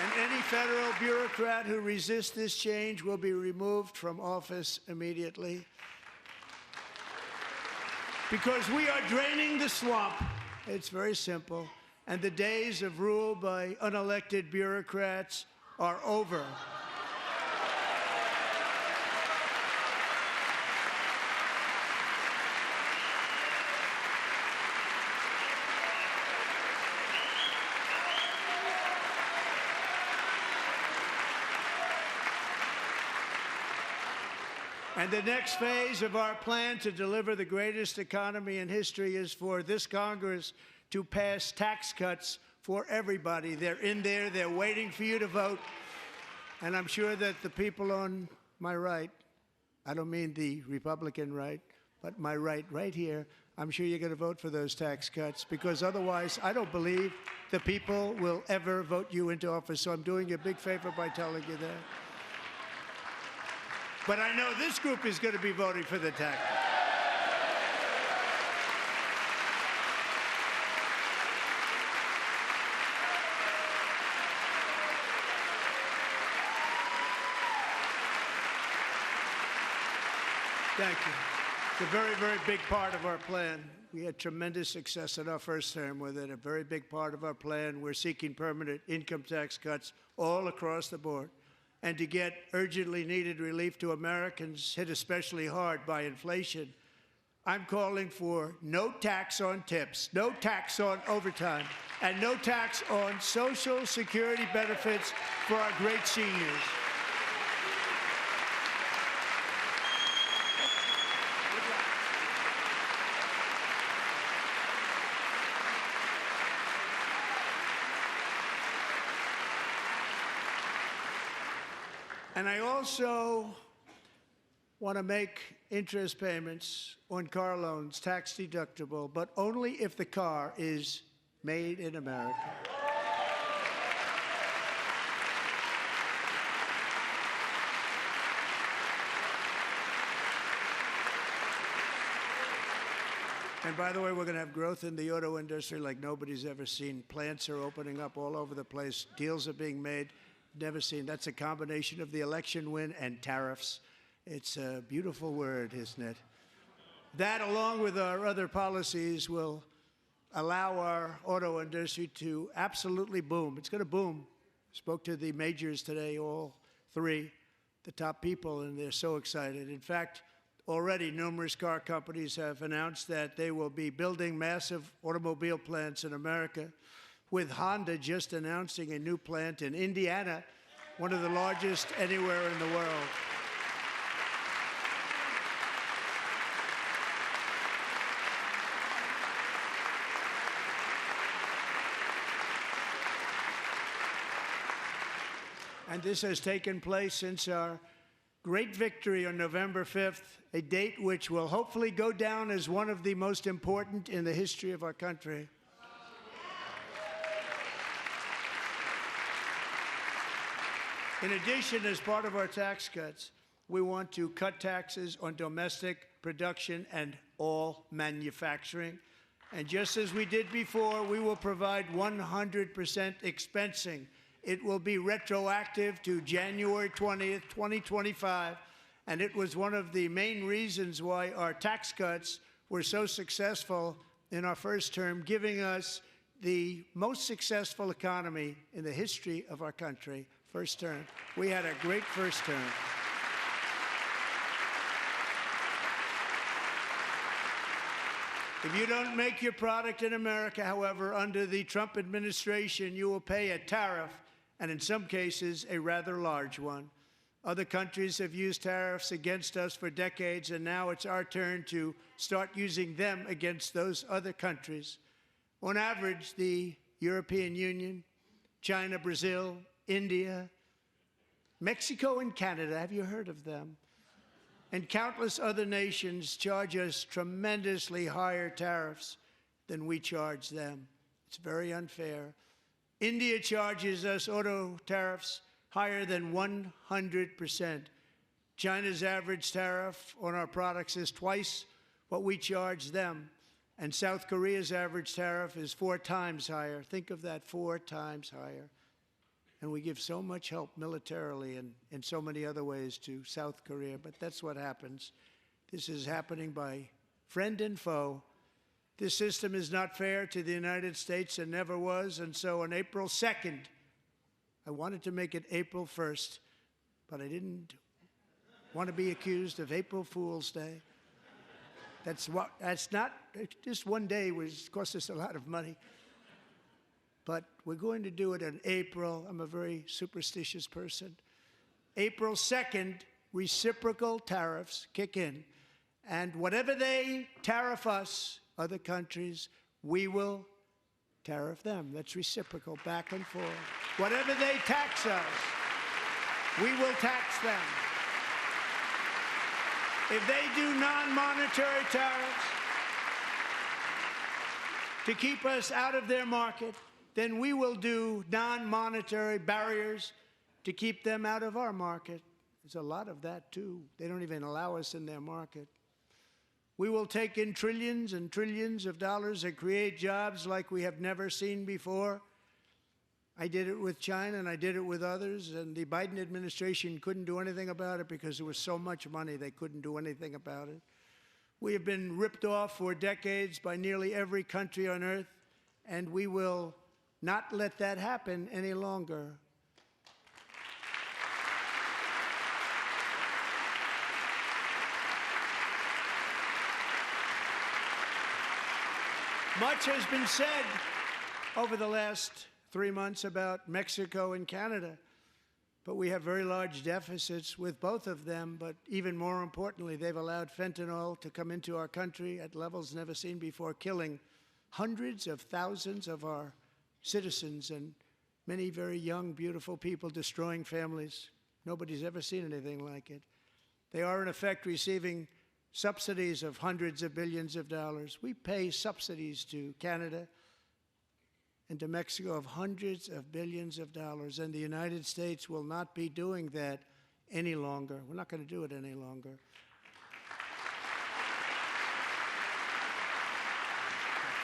And any federal bureaucrat who resists this change will be removed from office immediately. Because we are draining the swamp. It's very simple. And the days of rule by unelected bureaucrats are over. And the next phase of our plan to deliver the greatest economy in history is for this Congress to pass tax cuts for everybody. They're in there. They're waiting for you to vote. And I'm sure that the people on my right, I don't mean the Republican right, but my right here, I'm sure you're going to vote for those tax cuts, because otherwise I don't believe the people will ever vote you into office. So I'm doing you a big favor by telling you that. But I know this group is going to be voting for the tax. Thank you. It's a very, very big part of our plan. We had tremendous success in our first term with it. A very big part of our plan. We're seeking permanent income tax cuts all across the board. And to get urgently needed relief to Americans hit especially hard by inflation, I'm calling for no tax on tips, no tax on overtime, and no tax on Social Security benefits for our great seniors. And I also want to make interest payments on car loans tax deductible, but only if the car is made in America. And by the way, we're going to have growth in the auto industry like nobody's ever seen. Plants are opening up all over the place. Deals are being made. Never seen. That's a combination of the election win and tariffs. It's a beautiful word, isn't it? That, along with our other policies, will allow our auto industry to absolutely boom. It's going to boom. Spoke to the majors today, all three, the top people, and they're so excited. In fact, already numerous car companies have announced that they will be building massive automobile plants in America, with Honda just announcing a new plant in Indiana, one of the largest anywhere in the world. And this has taken place since our great victory on November 5th, a date which will hopefully go down as one of the most important in the history of our country. In addition, as part of our tax cuts, we want to cut taxes on domestic production and all manufacturing. And just as we did before, we will provide 100% expensing. It will be retroactive to January 20th, 2025. And it was one of the main reasons why our tax cuts were so successful in our first term, giving us the most successful economy in the history of our country. First term. We had a great first term. If you don't make your product in America, however, under the Trump administration, you will pay a tariff, and in some cases, a rather large one. Other countries have used tariffs against us for decades, and now it's our turn to start using them against those other countries. On average, the European Union, China, Brazil, India, Mexico, and Canada, have you heard of them? And countless other nations charge us tremendously higher tariffs than we charge them. It's very unfair. India charges us auto tariffs higher than 100%. China's average tariff on our products is twice what we charge them. And South Korea's average tariff is 4 times higher. Think of that, 4 times higher. And we give so much help militarily and in so many other ways to South Korea, but that's what happens. This is happening by friend and foe. This system is not fair to the United States and never was, and so on April 2nd, I wanted to make it April 1st, but I didn't want to be accused of April Fool's Day. That's not, just one day cost us a lot of money. But we're going to do it in April. I'm a very superstitious person. April 2nd, reciprocal tariffs kick in. And whatever they tariff us, other countries, we will tariff them. That's reciprocal, back and forth. Whatever they tax us, we will tax them. If they do non-monetary tariffs to keep us out of their market, then we will do non-monetary barriers to keep them out of our market. There's a lot of that, too. They don't even allow us in their market. We will take in trillions and trillions of dollars and create jobs like we have never seen before. I did it with China, and I did it with others, and the Biden administration couldn't do anything about it because there was so much money they couldn't do anything about it. We have been ripped off for decades by nearly every country on earth, and we will not let that happen any longer. Much has been said over the last 3 months about Mexico and Canada, but we have very large deficits with both of them. But even more importantly, they've allowed fentanyl to come into our country at levels never seen before, killing hundreds of thousands of our citizens and many very young, beautiful people, destroying families. Nobody's ever seen anything like it. They are, in effect, receiving subsidies of hundreds of billions of dollars. We pay subsidies to Canada and to Mexico of hundreds of billions of dollars, and the United States will not be doing that any longer. We're not going to do it any longer.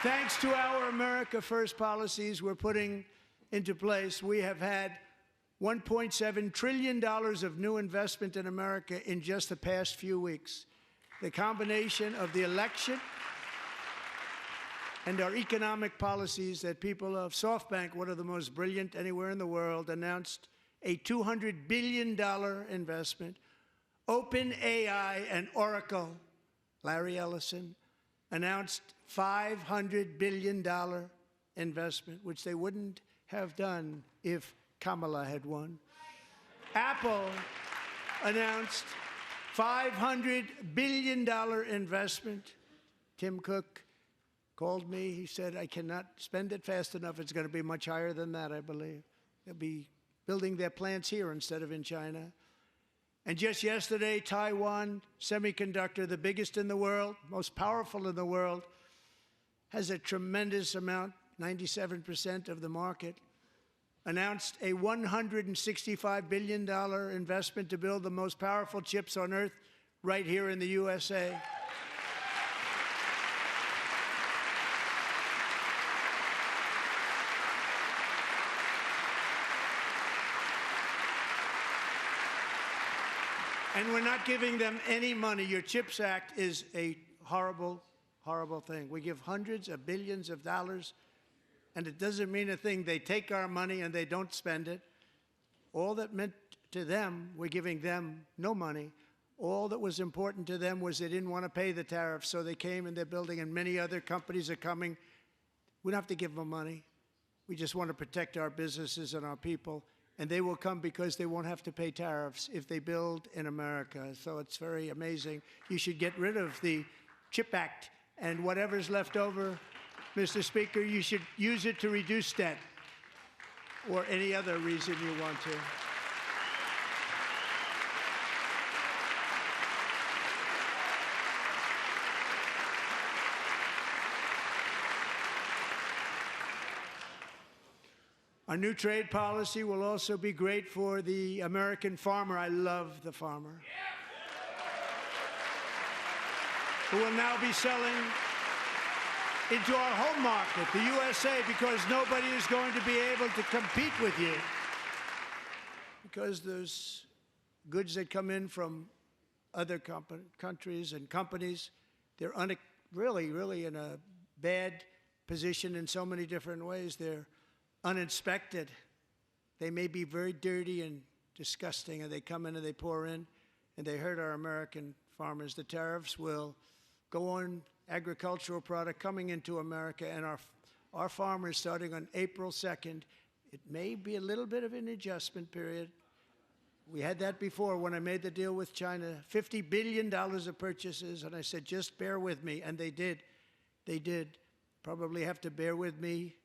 Thanks to our America First policies we're putting into place, we have had $1.7 trillion of new investment in America in just the past few weeks. The combination of the election and our economic policies that people of SoftBank, one of the most brilliant anywhere in the world, announced a $200 billion investment. OpenAI and Oracle, Larry Ellison, announced $500 billion investment, which they wouldn't have done if Kamala had won. Apple announced $500 billion investment. Tim Cook called me. He said, I cannot spend it fast enough. It's going to be much higher than that, I believe. They'll be building their plants here instead of in China. And just yesterday, Taiwan Semiconductor, the biggest in the world, most powerful in the world, has a tremendous amount, 97% of the market, announced a $165 billion investment to build the most powerful chips on earth right here in the USA. And we're not giving them any money. Your CHIPS Act is a horrible, horrible thing. We give hundreds of billions of dollars, and it doesn't mean a thing. They take our money and they don't spend it. All that meant to them, we're giving them no money. All that was important to them was they didn't want to pay the tariffs, so they came and they're building, and many other companies are coming. We don't have to give them money. We just want to protect our businesses and our people. And they will come because they won't have to pay tariffs if they build in America. So it's very amazing. You should get rid of the CHIP Act, and whatever's left over, Mr. Speaker, you should use it to reduce debt or any other reason you want to. Our new trade policy will also be great for the American farmer. I love the farmer. Who will now be selling into our home market, the USA, because nobody is going to be able to compete with you because there's goods that come in from other countries and companies. They're really in a bad position in so many different ways. They're uninspected. They may be very dirty and disgusting, and they come in and they pour in, and they hurt our American farmers. The tariffs will go on agricultural product coming into America, and our farmers, starting on April 2nd, it may be a little bit of an adjustment period. We had that before when I made the deal with China, $50 billion of purchases, and I said, just bear with me, and they did. They did. Probably have to bear with me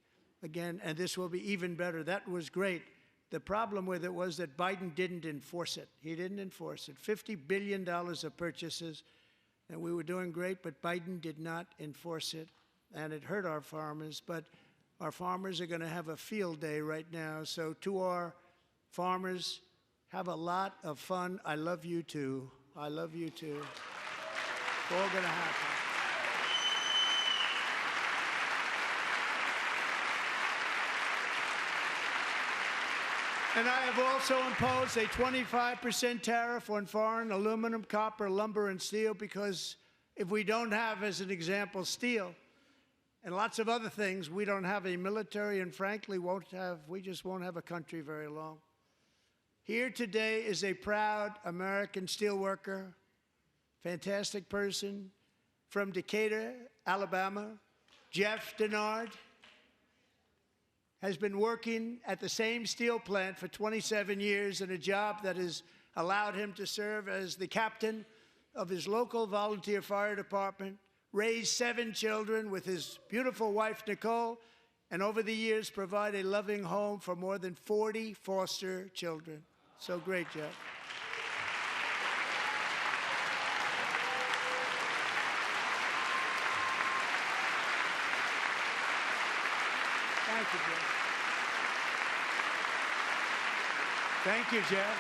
again, and this will be even better. That was great. The problem with it was that Biden didn't enforce it. He didn't enforce it. $50 billion of purchases, and we were doing great, but Biden did not enforce it, and it hurt our farmers. But our farmers are going to have a field day right now. So to our farmers, have a lot of fun. I love you too. I love you too. It's all going to happen. And I have also imposed a 25% tariff on foreign aluminum, copper, lumber, and steel, because if we don't have, as an example, steel and lots of other things, we don't have a military, and frankly, we just won't have a country very long. Here today is a proud American steelworker, fantastic person from Decatur, Alabama, Jeff Denard. Has been working at the same steel plant for 27 years in a job that has allowed him to serve as the captain of his local volunteer fire department, raise 7 children with his beautiful wife, Nicole, and over the years provide a loving home for more than 40 foster children. So great, Jeff. Thank you, Jeff. Thank you, Jeff.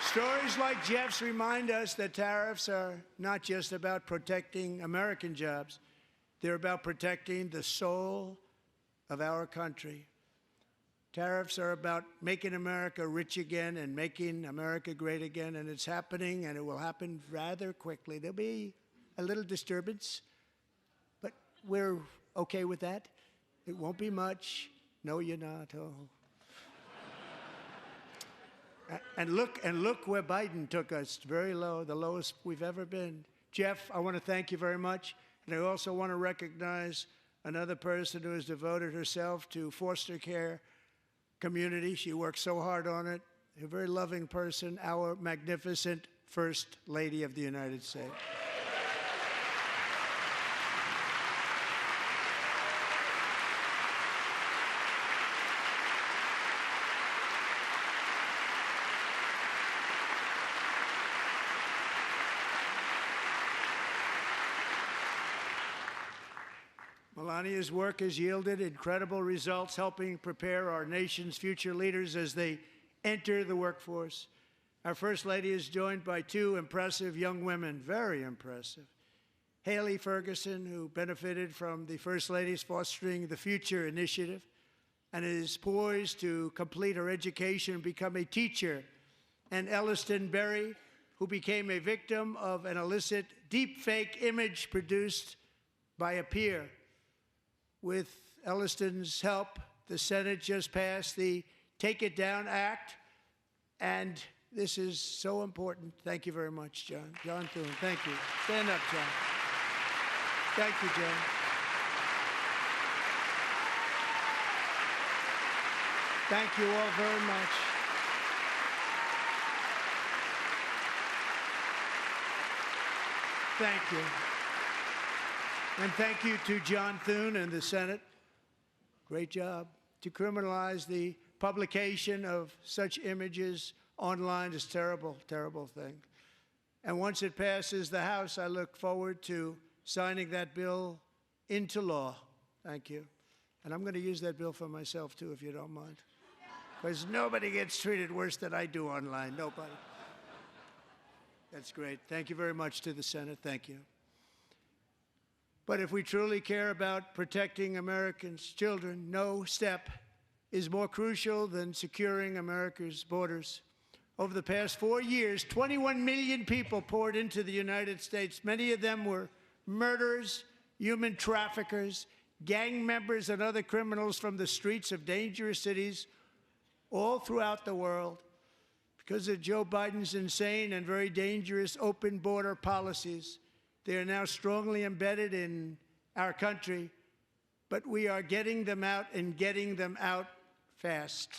Stories like Jeff's remind us that tariffs are not just about protecting American jobs. They're about protecting the soul of our country. Tariffs are about making America rich again and making America great again, and it's happening, and it will happen rather quickly. There'll be a little disturbance, but we're okay with that. It won't be much. No, you're not. Oh. And look where Biden took us. Very low, the lowest we've ever been. Jeff, I want to thank you very much. And I also want to recognize another person who has devoted herself to foster care community. She works so hard on it. A very loving person, our magnificent First Lady of the United States. Melania's work has yielded incredible results, helping prepare our nation's future leaders as they enter the workforce. Our First Lady is joined by 2 impressive young women, very impressive. Haley Ferguson, who benefited from the First Lady's Fostering the Future initiative and is poised to complete her education and become a teacher. And Elliston Berry, who became a victim of an illicit deepfake image produced by a peer. With Elliston's help, the Senate just passed the Take It Down Act, and this is so important. Thank you very much, John. John Thune, thank you. Stand up, John. Thank you, John. Thank you all very much. Thank you. And thank you to John Thune and the Senate. Great job. To criminalize the publication of such images online is a terrible, terrible thing. And once it passes the House, I look forward to signing that bill into law. Thank you. And I'm going to use that bill for myself, too, if you don't mind. Because nobody gets treated worse than I do online. Nobody. That's great. Thank you very much to the Senate. Thank you. But if we truly care about protecting Americans' children, no step is more crucial than securing America's borders. Over the past 4 years, 21 million people poured into the United States. Many of them were murderers, human traffickers, gang members, and other criminals from the streets of dangerous cities all throughout the world. Because of Joe Biden's insane and very dangerous open border policies, they are now strongly embedded in our country, but we are getting them out and getting them out fast.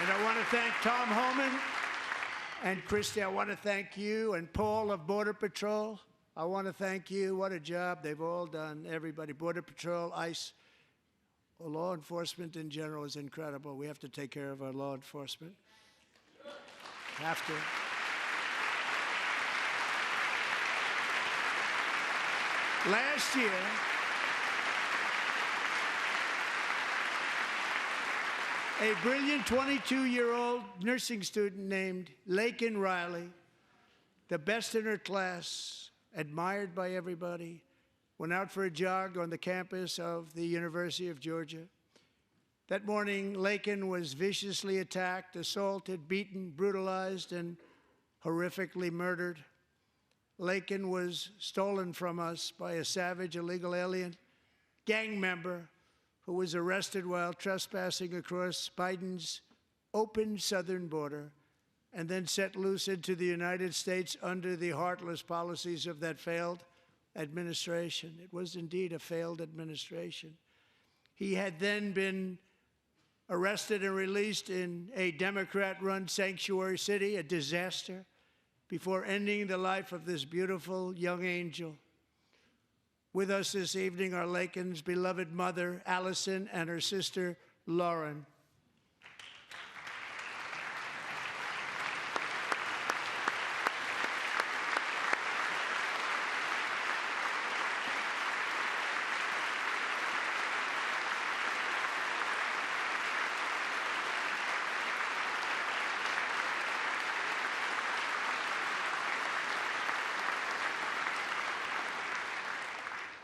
And I want to thank Tom Homan and Christy. I want to thank you and Paul of Border Patrol. I want to thank you. What a job they've all done. Everybody, Border Patrol, ICE, law enforcement in general is incredible. We have to take care of our law enforcement. Have to. Last year, a brilliant 22-year-old nursing student named Lakin Riley, the best in her class, admired by everybody, went out for a jog on the campus of the University of Georgia. That morning, Lakin was viciously attacked, assaulted, beaten, brutalized, and horrifically murdered. Lakin was stolen from us by a savage illegal alien gang member who was arrested while trespassing across Biden's open southern border and then set loose into the United States under the heartless policies of that failed administration. It was indeed a failed administration. He had then been arrested and released in a Democrat-run sanctuary city, a disaster, before ending the life of this beautiful young angel. With us this evening are Lakin's beloved mother, Allison, and her sister, Lauren.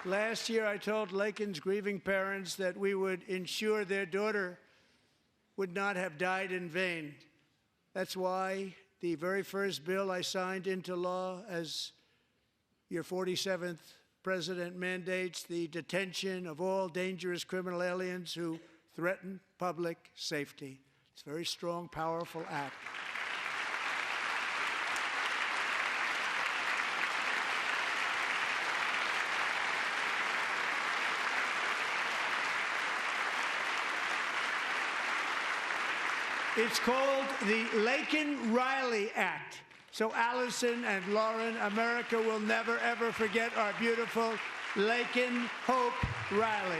Last year, I told Lakin's grieving parents that we would ensure their daughter would not have died in vain. That's why the very first bill I signed into law as your 47th president mandates the detention of all dangerous criminal aliens who threaten public safety. It's a very strong, powerful act. It's called the Lakin-Riley Act. So Allison and Lauren, America will never, ever forget our beautiful Lakin Hope Riley.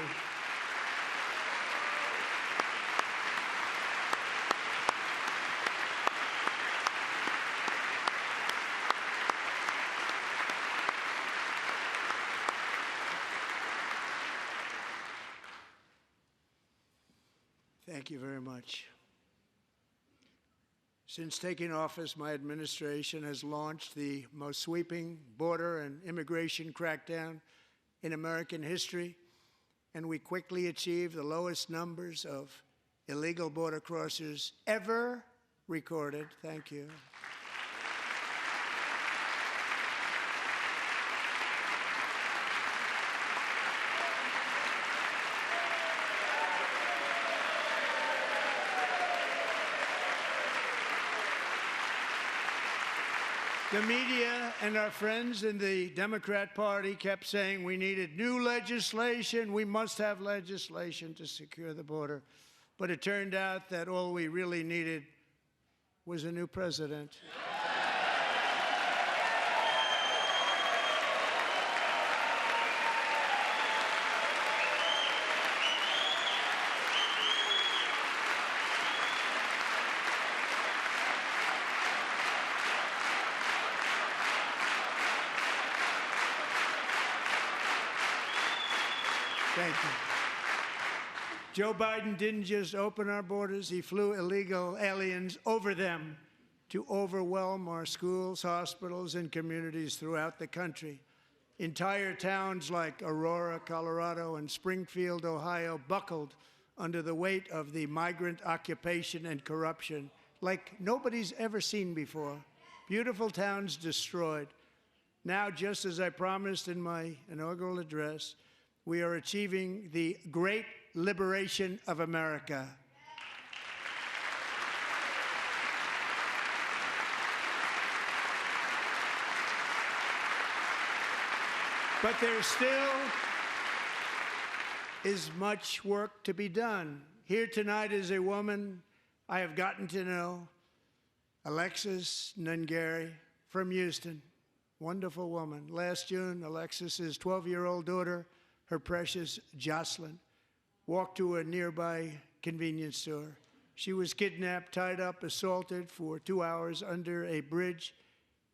Thank you very much. Since taking office, my administration has launched the most sweeping border and immigration crackdown in American history, and we quickly achieved the lowest numbers of illegal border crossers ever recorded. Thank you. The media and our friends in the Democrat Party kept saying we needed new legislation, we must have legislation to secure the border. But it turned out that all we really needed was a new president. Thank you. Joe Biden didn't just open our borders, he flew illegal aliens over them to overwhelm our schools, hospitals, and communities throughout the country. Entire towns like Aurora, Colorado, and Springfield, Ohio, buckled under the weight of the migrant occupation and corruption like nobody's ever seen before. Beautiful towns destroyed. Now, just as I promised in my inaugural address, we are achieving the great liberation of America. But there still is much work to be done. Here tonight is a woman I have gotten to know, Alexis Nungari from Houston. Wonderful woman. Last June, Alexis's 12-year-old daughter, her precious Jocelyn, walked to a nearby convenience store. She was kidnapped, tied up, assaulted for 2 hours under a bridge,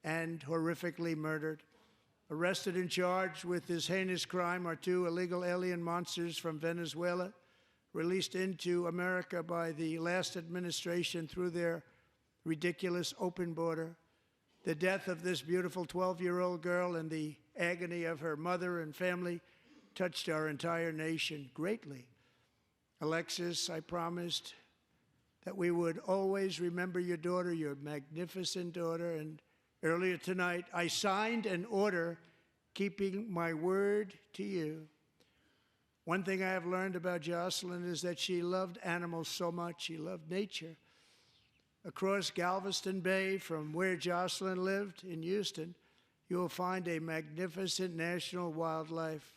and horrifically murdered. Arrested and charged with this heinous crime are 2 illegal alien monsters from Venezuela, released into America by the last administration through their ridiculous open border. The death of this beautiful 12-year-old girl and the agony of her mother and family touched our entire nation greatly. Alexis, I promised that we would always remember your daughter, your magnificent daughter, and earlier tonight, I signed an order keeping my word to you. One thing I have learned about Jocelyn is that she loved animals so much. She loved nature. Across Galveston Bay, from where Jocelyn lived in Houston, you will find a magnificent national wildlife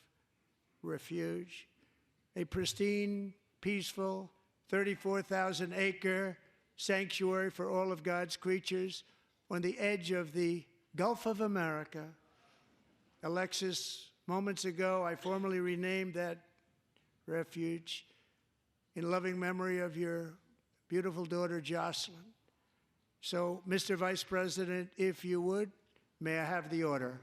refuge, a pristine, peaceful, 34,000-acre sanctuary for all of God's creatures on the edge of the Gulf of America. Alexis, moments ago, I formally renamed that refuge in loving memory of your beautiful daughter, Jocelyn. So, Mr. Vice President, if you would, may I have the order?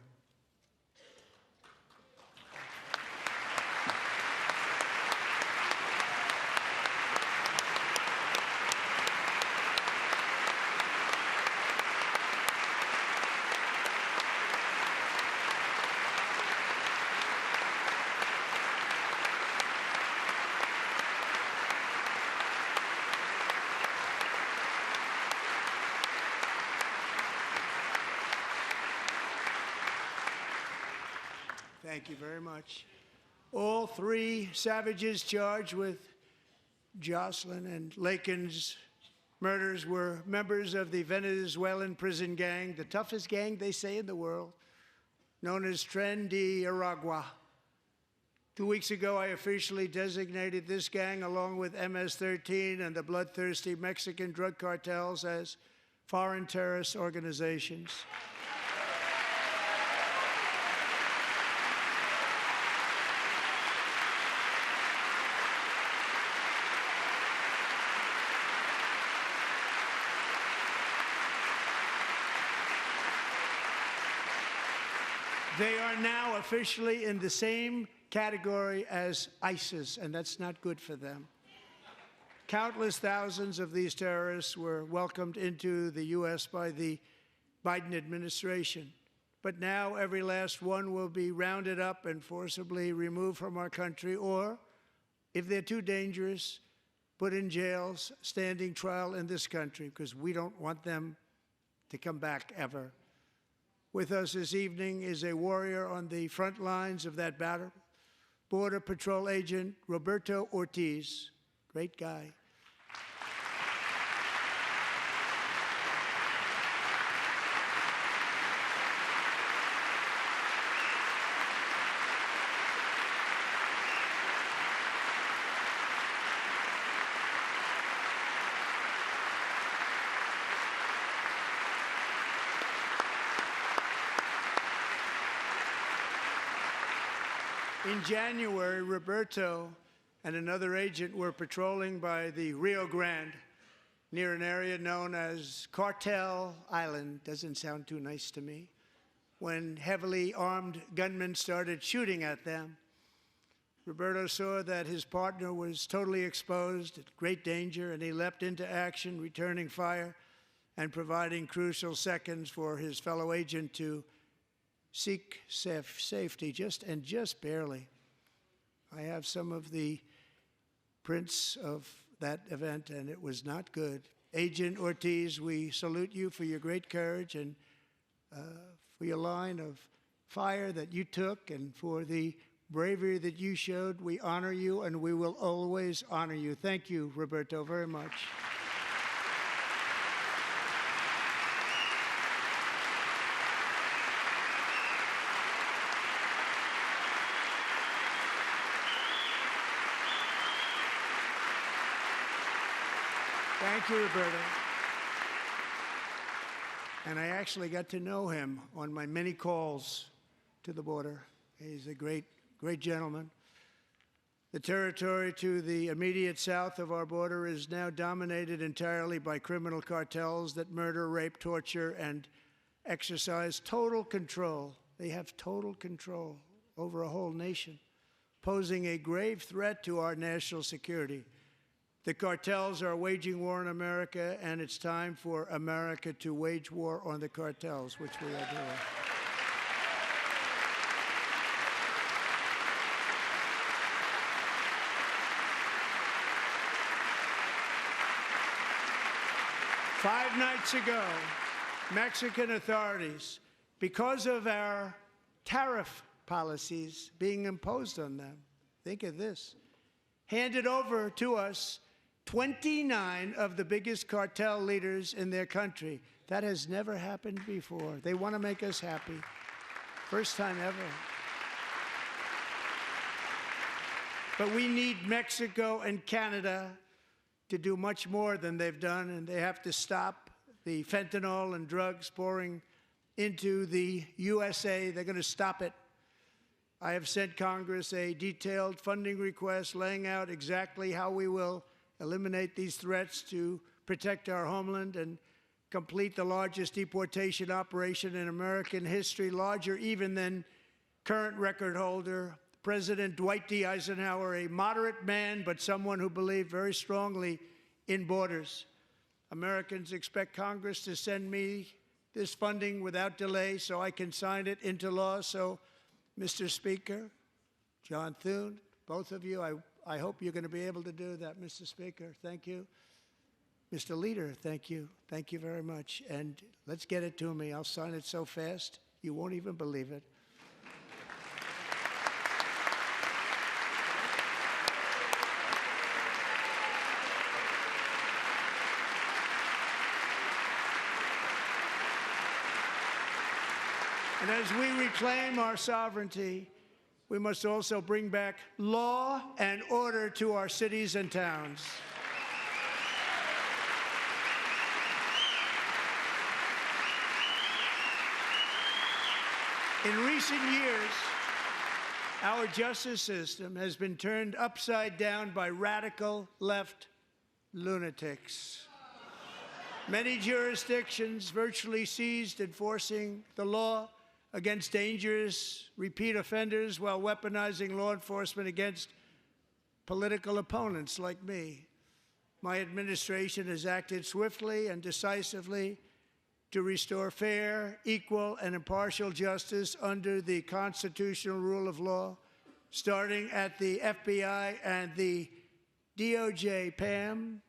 Thank you very much. All 3 savages charged with Jocelyn and Lakin's murders were members of the Venezuelan prison gang, the toughest gang, they say, in the world, known as Tren de Aragua. 2 weeks ago, I officially designated this gang, along with MS-13 and the bloodthirsty Mexican drug cartels, as foreign terrorist organizations. They are now officially in the same category as ISIS, and that's not good for them. Countless thousands of these terrorists were welcomed into the U.S. by the Biden administration. But now every last one will be rounded up and forcibly removed from our country, or, if they're too dangerous, put in jails, standing trial in this country, because we don't want them to come back ever. With us this evening is a warrior on the front lines of that battle, Border Patrol Agent Roberto Ortiz. Great guy. In January, Roberto and another agent were patrolling by the Rio Grande near an area known as Cartel Island. Doesn't sound too nice to me. When heavily armed gunmen started shooting at them. Roberto saw that his partner was totally exposed, at great danger, and he leapt into action, returning fire and providing crucial seconds for his fellow agent to seek safety, just barely. I have some of the prints of that event, and it was not good. Agent Ortiz, we salute you for your great courage and for your line of fire that you took and for the bravery that you showed. We honor you, and we will always honor you. Thank you, Roberto, very much. Thank you, Roberto. And I actually got to know him on my many calls to the border. He's a great gentleman. The territory to the immediate south of our border is now dominated entirely by criminal cartels that murder, rape, torture, and exercise total control. They have total control over a whole nation, posing a grave threat to our national security. The cartels are waging war on America, and it's time for America to wage war on the cartels, which we are doing. Five nights ago, Mexican authorities, because of our tariff policies being imposed on them, think of this, handed over to us 29 of the biggest cartel leaders in their country. That has never happened before. They want to make us happy. First time ever. But we need Mexico and Canada to do much more than they've done, and they have to stop the fentanyl and drugs pouring into the USA. They're going to stop it. I have sent Congress a detailed funding request laying out exactly how we will eliminate these threats to protect our homeland and complete the largest deportation operation in American history, larger even than current record holder President Dwight D. Eisenhower, a moderate man, but someone who believed very strongly in borders. Americans expect Congress to send me this funding without delay so I can sign it into law. So, Mr. Speaker, John Thune, both of you, I hope you're going to be able to do that, Mr. Speaker. Thank you. Mr. Leader, thank you. Thank you very much. And let's get it to me. I'll sign it so fast, you won't even believe it. And as we reclaim our sovereignty, we must also bring back law and order to our cities and towns. In recent years, our justice system has been turned upside down by radical left lunatics. Many jurisdictions virtually ceased enforcing the law against dangerous repeat offenders while weaponizing law enforcement against political opponents like me. My administration has acted swiftly and decisively to restore fair, equal, and impartial justice under the constitutional rule of law, starting at the FBI and the DOJ. Pam,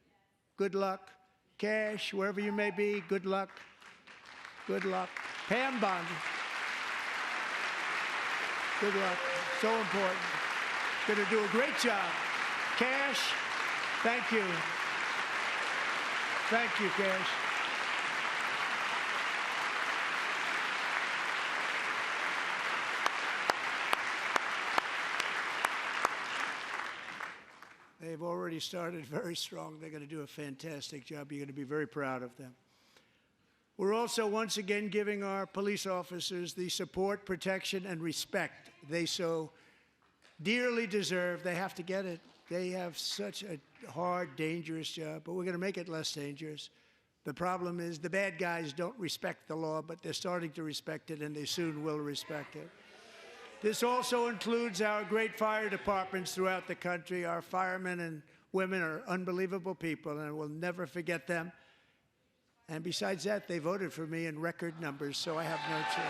good luck. Cash, wherever you may be, good luck. Good luck. Pam Bondi. Good luck. So important. Going to do a great job. Cash, thank you. Thank you, Cash. They've already started very strong. They're going to do a fantastic job. You're going to be very proud of them. We're also once again giving our police officers the support, protection, and respect they so dearly deserve. They have to get it. They have such a hard, dangerous job, but we're going to make it less dangerous. The problem is the bad guys don't respect the law, but they're starting to respect it, and they soon will respect it. This also includes our great fire departments throughout the country. Our firemen and women are unbelievable people, and we'll never forget them. And besides that, they voted for me in record numbers, so I have no choice.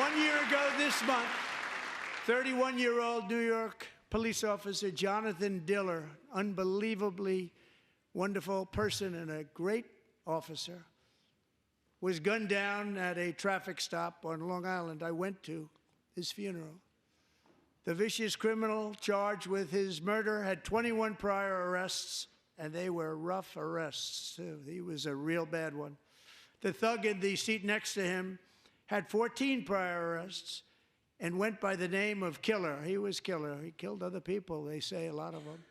One year ago this month, 31-year-old New York police officer Jonathan Diller, unbelievably wonderful person and a great officer, was gunned down at a traffic stop on Long Island. I went to his funeral. The vicious criminal charged with his murder had 21 prior arrests, and they were rough arrests, too. He was a real bad one. The thug in the seat next to him had 14 prior arrests and went by the name of Killer. He was Killer. He killed other people, they say, a lot of them.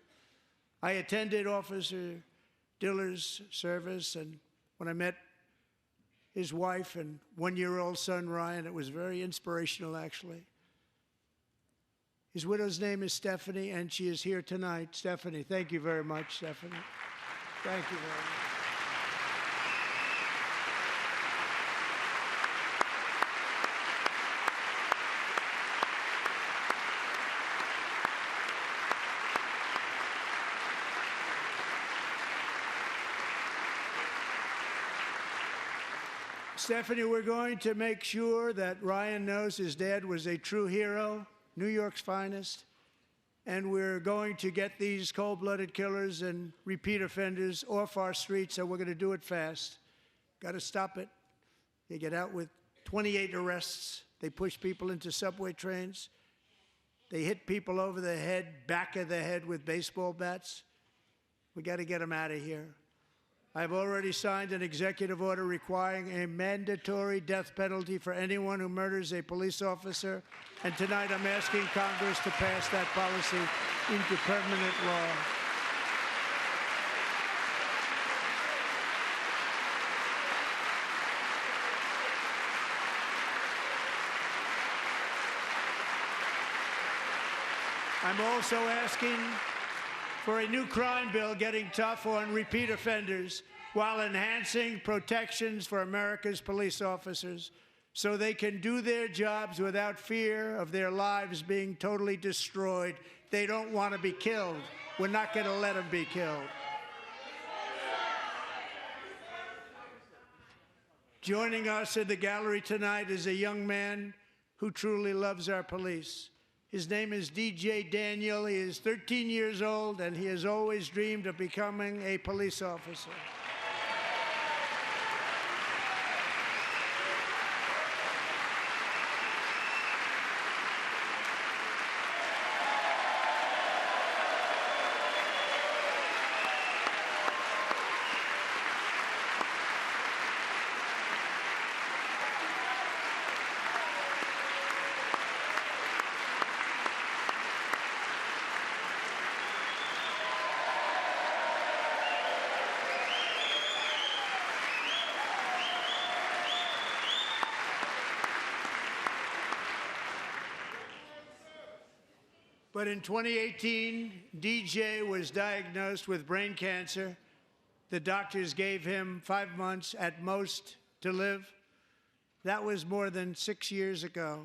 I attended Officer Diller's service, and when I met his wife and one-year-old son, Ryan, it was very inspirational, actually. His widow's name is Stephanie, and she is here tonight. Stephanie, thank you very much, Stephanie. Thank you very much. Stephanie, we're going to make sure that Ryan knows his dad was a true hero, New York's finest, and we're going to get these cold-blooded killers and repeat offenders off our streets, and we're going to do it fast. Got to stop it. They get out with 28 arrests. They push people into subway trains. They hit people over the head, back of the head with baseball bats. We got to get them out of here. I've already signed an executive order requiring a mandatory death penalty for anyone who murders a police officer, and tonight I'm asking Congress to pass that policy into permanent law. I'm also asking for a new crime bill getting tough on repeat offenders while enhancing protections for America's police officers so they can do their jobs without fear of their lives being totally destroyed. They don't want to be killed. We're not going to let them be killed. Joining us in the gallery tonight is a young man who truly loves our police. His name is DJ Daniel. He is 13 years old, and he has always dreamed of becoming a police officer. But in 2018, DJ was diagnosed with brain cancer. The doctors gave him 5 months at most to live. That was more than 6 years ago.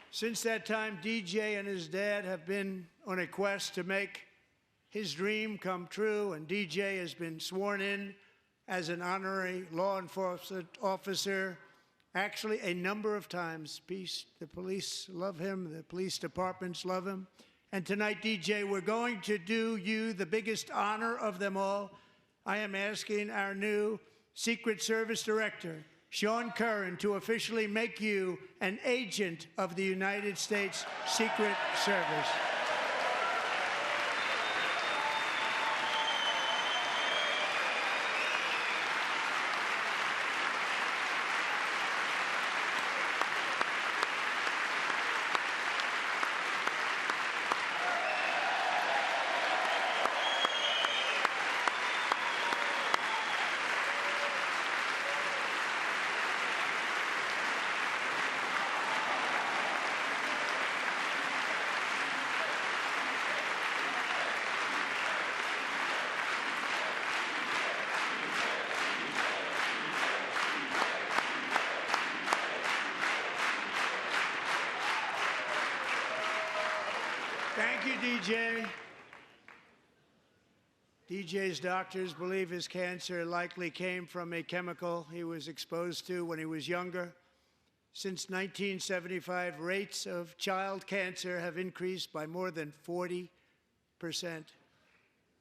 Since that time, DJ and his dad have been on a quest to make his dream come true, and DJ has been sworn in as an honorary law enforcement officer, actually a number of times. The police love him, the police departments love him. And tonight, DJ, we're going to do you the biggest honor of them all. I am asking our new Secret Service Director, Sean Curran, to officially make you an agent of the United States Secret Service. DJ. DJ's doctors believe his cancer likely came from a chemical he was exposed to when he was younger. Since 1975, rates of child cancer have increased by more than 40%.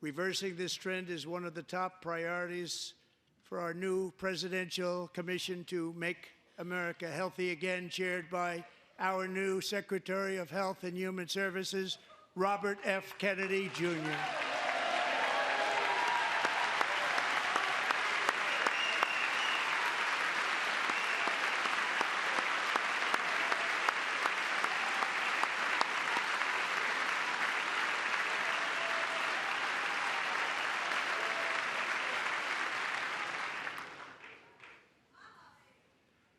Reversing this trend is one of the top priorities for our new presidential commission to make America healthy again, chaired by our new Secretary of Health and Human Services, Robert F. Kennedy, Jr.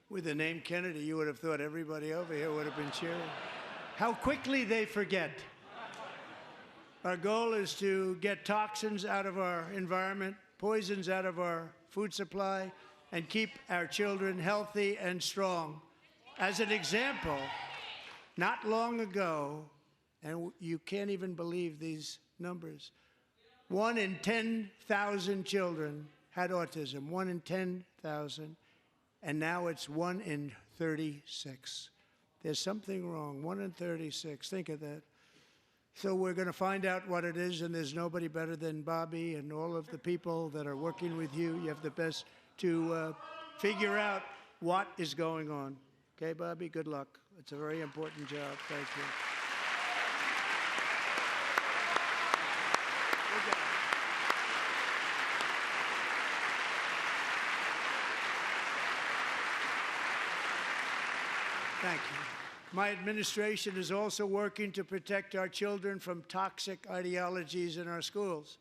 With the name Kennedy, you would have thought everybody over here would have been cheering. How quickly they forget. Our goal is to get toxins out of our environment, poisons out of our food supply, and keep our children healthy and strong. As an example, not long ago, and you can't even believe these numbers, 1 in 10,000 children had autism, 1 in 10,000. And now it's 1 in 36. There's something wrong. 1 in 36. Think of that. So we're going to find out what it is, and there's nobody better than Bobby and all of the people that are working with you. You have the best to figure out what is going on. Okay, Bobby? Good luck. It's a very important job. Thank you. Thank you. My administration is also working to protect our children from toxic ideologies in our schools.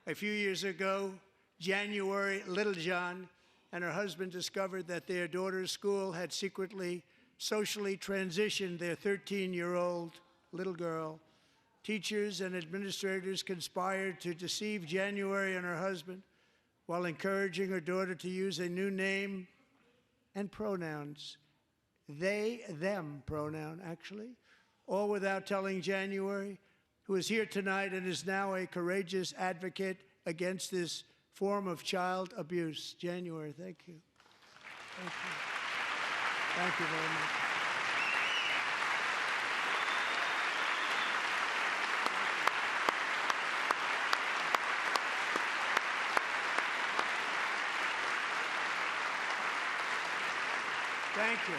A few years ago, January Littlejohn and her husband discovered that their daughter's school had secretly socially transitioned their 13-year-old little girl. Teachers and administrators conspired to deceive January and her husband while encouraging her daughter to use a new name and pronouns. They, them pronoun, actually, all without telling January, who is here tonight and is now a courageous advocate against this form of child abuse. January, thank you. Thank you. Thank you very much. Thank you.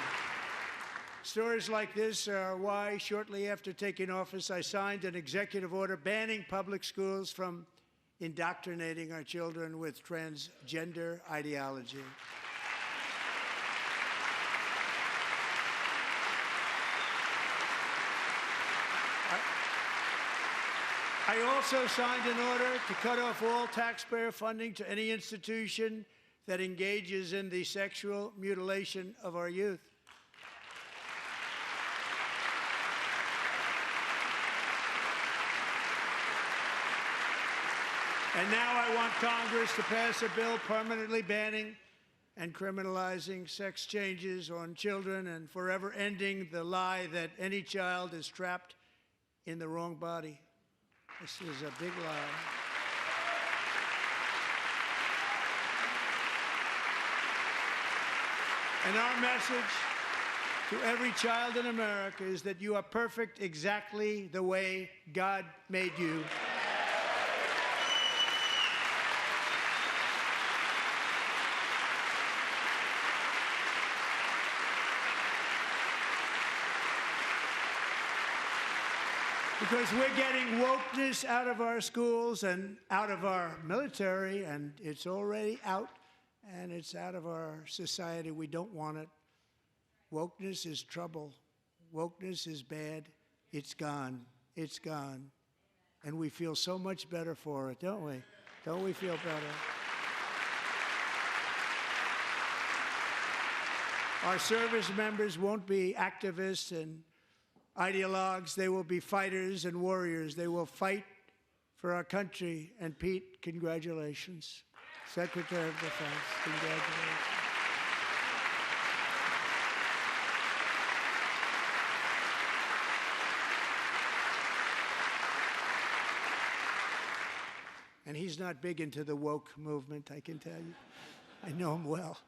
Stories like this are why, shortly after taking office, I signed an executive order banning public schools from indoctrinating our children with transgender ideology. I also signed an order to cut off all taxpayer funding to any institution that engages in the sexual mutilation of our youth. And now I want Congress to pass a bill permanently banning and criminalizing sex changes on children and forever ending the lie that any child is trapped in the wrong body. This is a big lie. And our message to every child in America is that you are perfect exactly the way God made you. Because we're getting wokeness out of our schools and out of our military, and it's already out, and it's out of our society. We don't want it. Wokeness is trouble. Wokeness is bad. It's gone. It's gone. And we feel so much better for it, don't we? Don't we feel better? Our service members won't be activists and ideologues. They will be fighters and warriors. They will fight for our country. And Pete, congratulations. Secretary of Defense, congratulations. And he's not big into the woke movement, I can tell you. I know him well.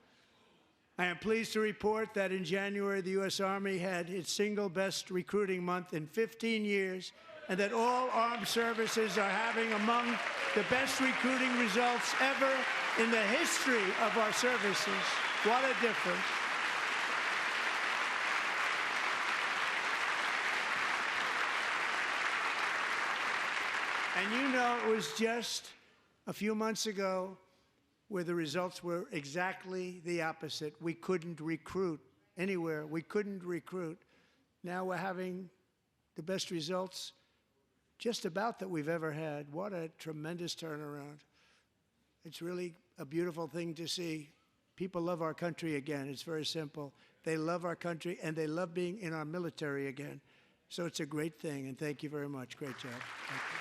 I am pleased to report that in January, the U.S. Army had its single best recruiting month in 15 years, and that all armed services are having among the best recruiting results ever in the history of our services. What a difference. And you know, it was just a few months ago where the results were exactly the opposite. We couldn't recruit anywhere. We couldn't recruit. Now we're having the best results just about that we've ever had. What a tremendous turnaround. It's really a beautiful thing to see. People love our country again. It's very simple. They love our country, and they love being in our military again. So it's a great thing, and thank you very much. Great job. Thank you.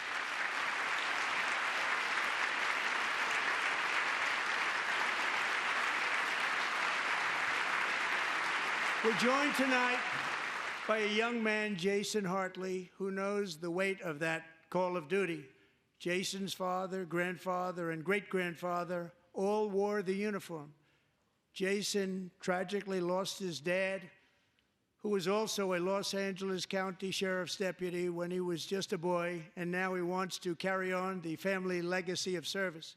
We're joined tonight by a young man, Jason Hartley, who knows the weight of that call of duty. Jason's father, grandfather, and great-grandfather all wore the uniform. Jason tragically lost his dad, who was also a Los Angeles County Sheriff's deputy when he was just a boy, and now he wants to carry on the family legacy of service.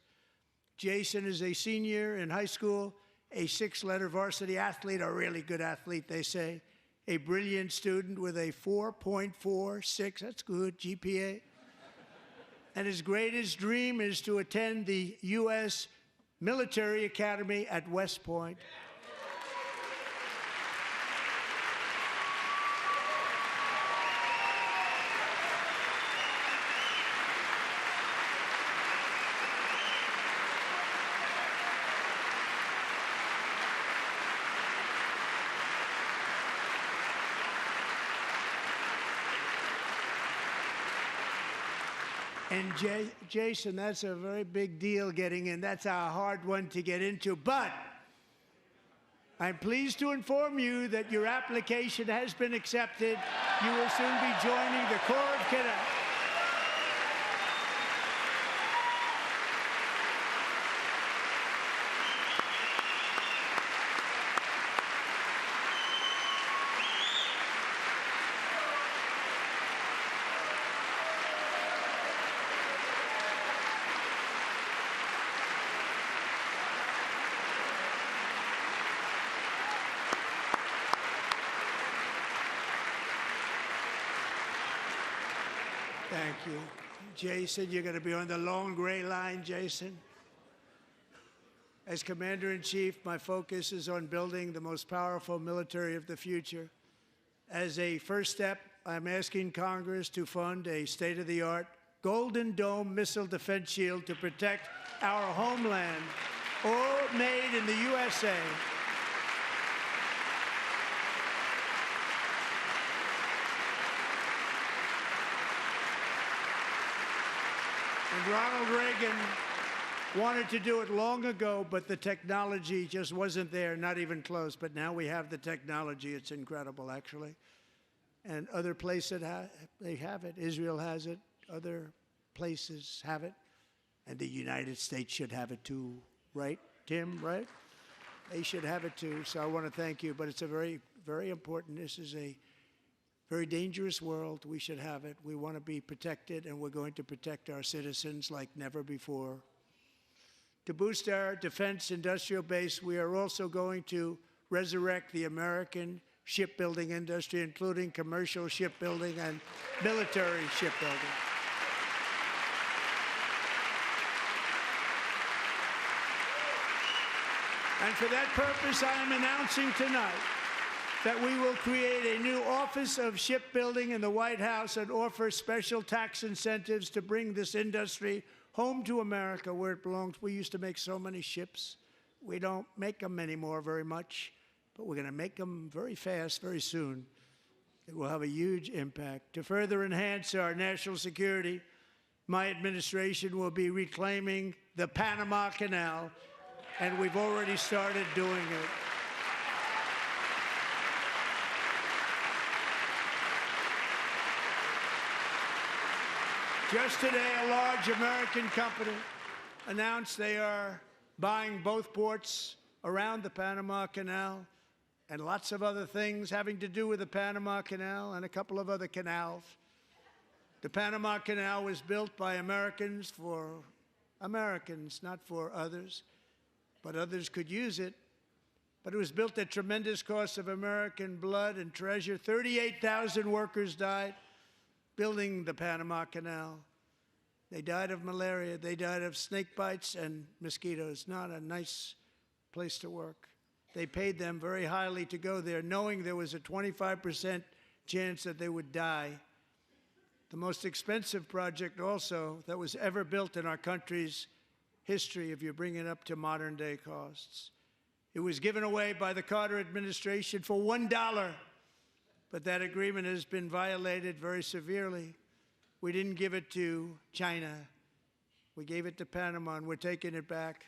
Jason is a senior in high school, a six-letter varsity athlete, a really good athlete, they say, a brilliant student with a 4.46, that's good, GPA. And his greatest dream is to attend the U.S. Military Academy at West Point. And Jason, that's a very big deal getting in. That's a hard one to get into. But I'm pleased to inform you that your application has been accepted. You will soon be joining the Corps of Cadets. Thank you. Jason, you're going to be on the long gray line, Jason. As Commander-in-Chief, my focus is on building the most powerful military of the future. As a first step, I'm asking Congress to fund a state-of-the-art Golden Dome missile defense shield to protect our homeland, all made in the USA. And Ronald Reagan wanted to do it long ago, but the technology just wasn't there, not even close. But now we have the technology. It's incredible, actually. And other places, they have it. Israel has it. Other places have it. And the United States should have it too, right, Tim, right? They should have it too. So I want to thank you. But it's a very, very important. This is a very dangerous world. We should have it. We want to be protected, and we're going to protect our citizens like never before. To boost our defense industrial base, we are also going to resurrect the American shipbuilding industry, including commercial shipbuilding and military shipbuilding. And for that purpose, I am announcing tonight that we will create a new Office of Shipbuilding in the White House and offer special tax incentives to bring this industry home to America where it belongs. We used to make so many ships. We don't make them anymore very much, but we're going to make them very fast, very soon. It will have a huge impact. To further enhance our national security, my administration will be reclaiming the Panama Canal, and we've already started doing it. Just today, a large American company announced they are buying both ports around the Panama Canal and lots of other things having to do with the Panama Canal and a couple of other canals. The Panama Canal was built by Americans for Americans, not for others, but others could use it. But it was built at tremendous cost of American blood and treasure. 38,000 workers died building the Panama Canal. They died of malaria. They died of snake bites and mosquitoes. Not a nice place to work. They paid them very highly to go there, knowing there was a 25% chance that they would die. The most expensive project also that was ever built in our country's history, if you bring it up to modern day costs. It was given away by the Carter administration for $1, but that agreement has been violated very severely. We didn't give it to China. We gave it to Panama, and we're taking it back.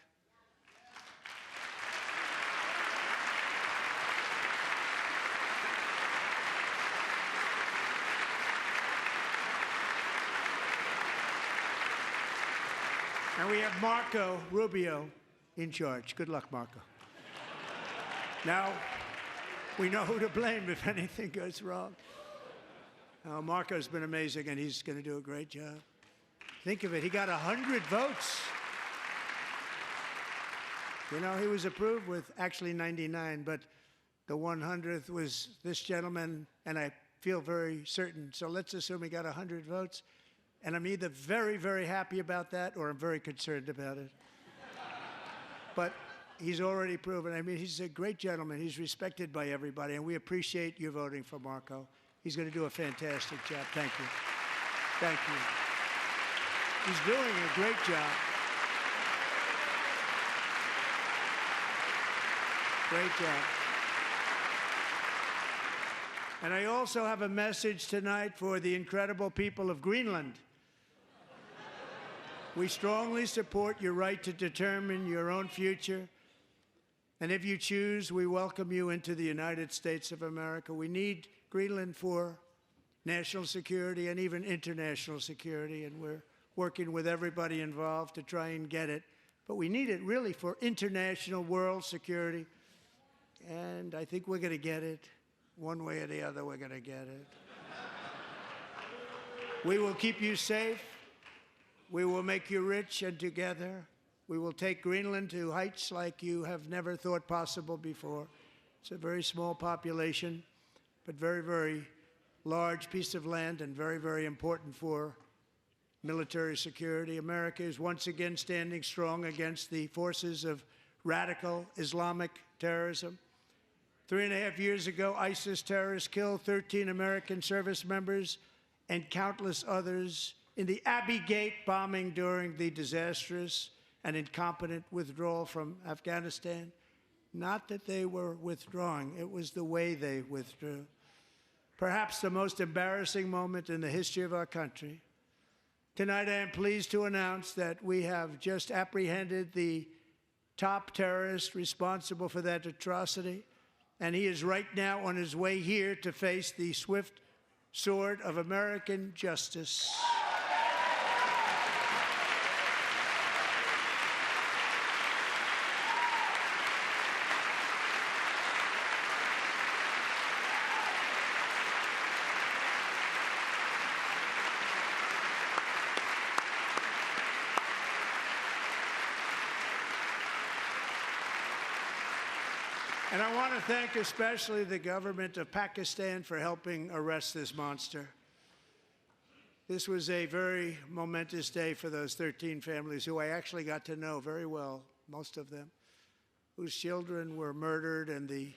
And we have Marco Rubio in charge. Good luck, Marco. Now, we know who to blame if anything goes wrong. Marco's been amazing, and he's going to do a great job. Think of it. He got 100 votes. You know, he was approved with actually 99, but the 100th was this gentleman, and I feel very certain. So let's assume he got 100 votes. And I'm either very, very happy about that or I'm very concerned about it. But he's already proven. I mean, he's a great gentleman. He's respected by everybody, and we appreciate you voting for Marco. He's going to do a fantastic job. Thank you. Thank you. He's doing a great job. Great job. And I also have a message tonight for the incredible people of Greenland. We strongly support your right to determine your own future. And if you choose, we welcome you into the United States of America. We need Greenland for national security and even international security, and we're working with everybody involved to try and get it. But we need it really for international world security, and I think we're going to get it. One way or the other, we're going to get it. We will keep you safe. We will make you rich, and together we will take Greenland to heights like you have never thought possible before. It's a very small population, but very, very large piece of land and very, very important for military security. America is once again standing strong against the forces of radical Islamic terrorism. 3.5 years ago, ISIS terrorists killed 13 American service members and countless others in the Abbey Gate bombing during the disastrous and incompetent withdrawal from Afghanistan. Not that they were withdrawing, it was the way they withdrew. Perhaps the most embarrassing moment in the history of our country. Tonight, I am pleased to announce that we have just apprehended the top terrorist responsible for that atrocity, and he is right now on his way here to face the swift sword of American justice. And I want to thank especially the government of Pakistan for helping arrest this monster. This was a very momentous day for those 13 families who I actually got to know very well, most of them, whose children were murdered, and the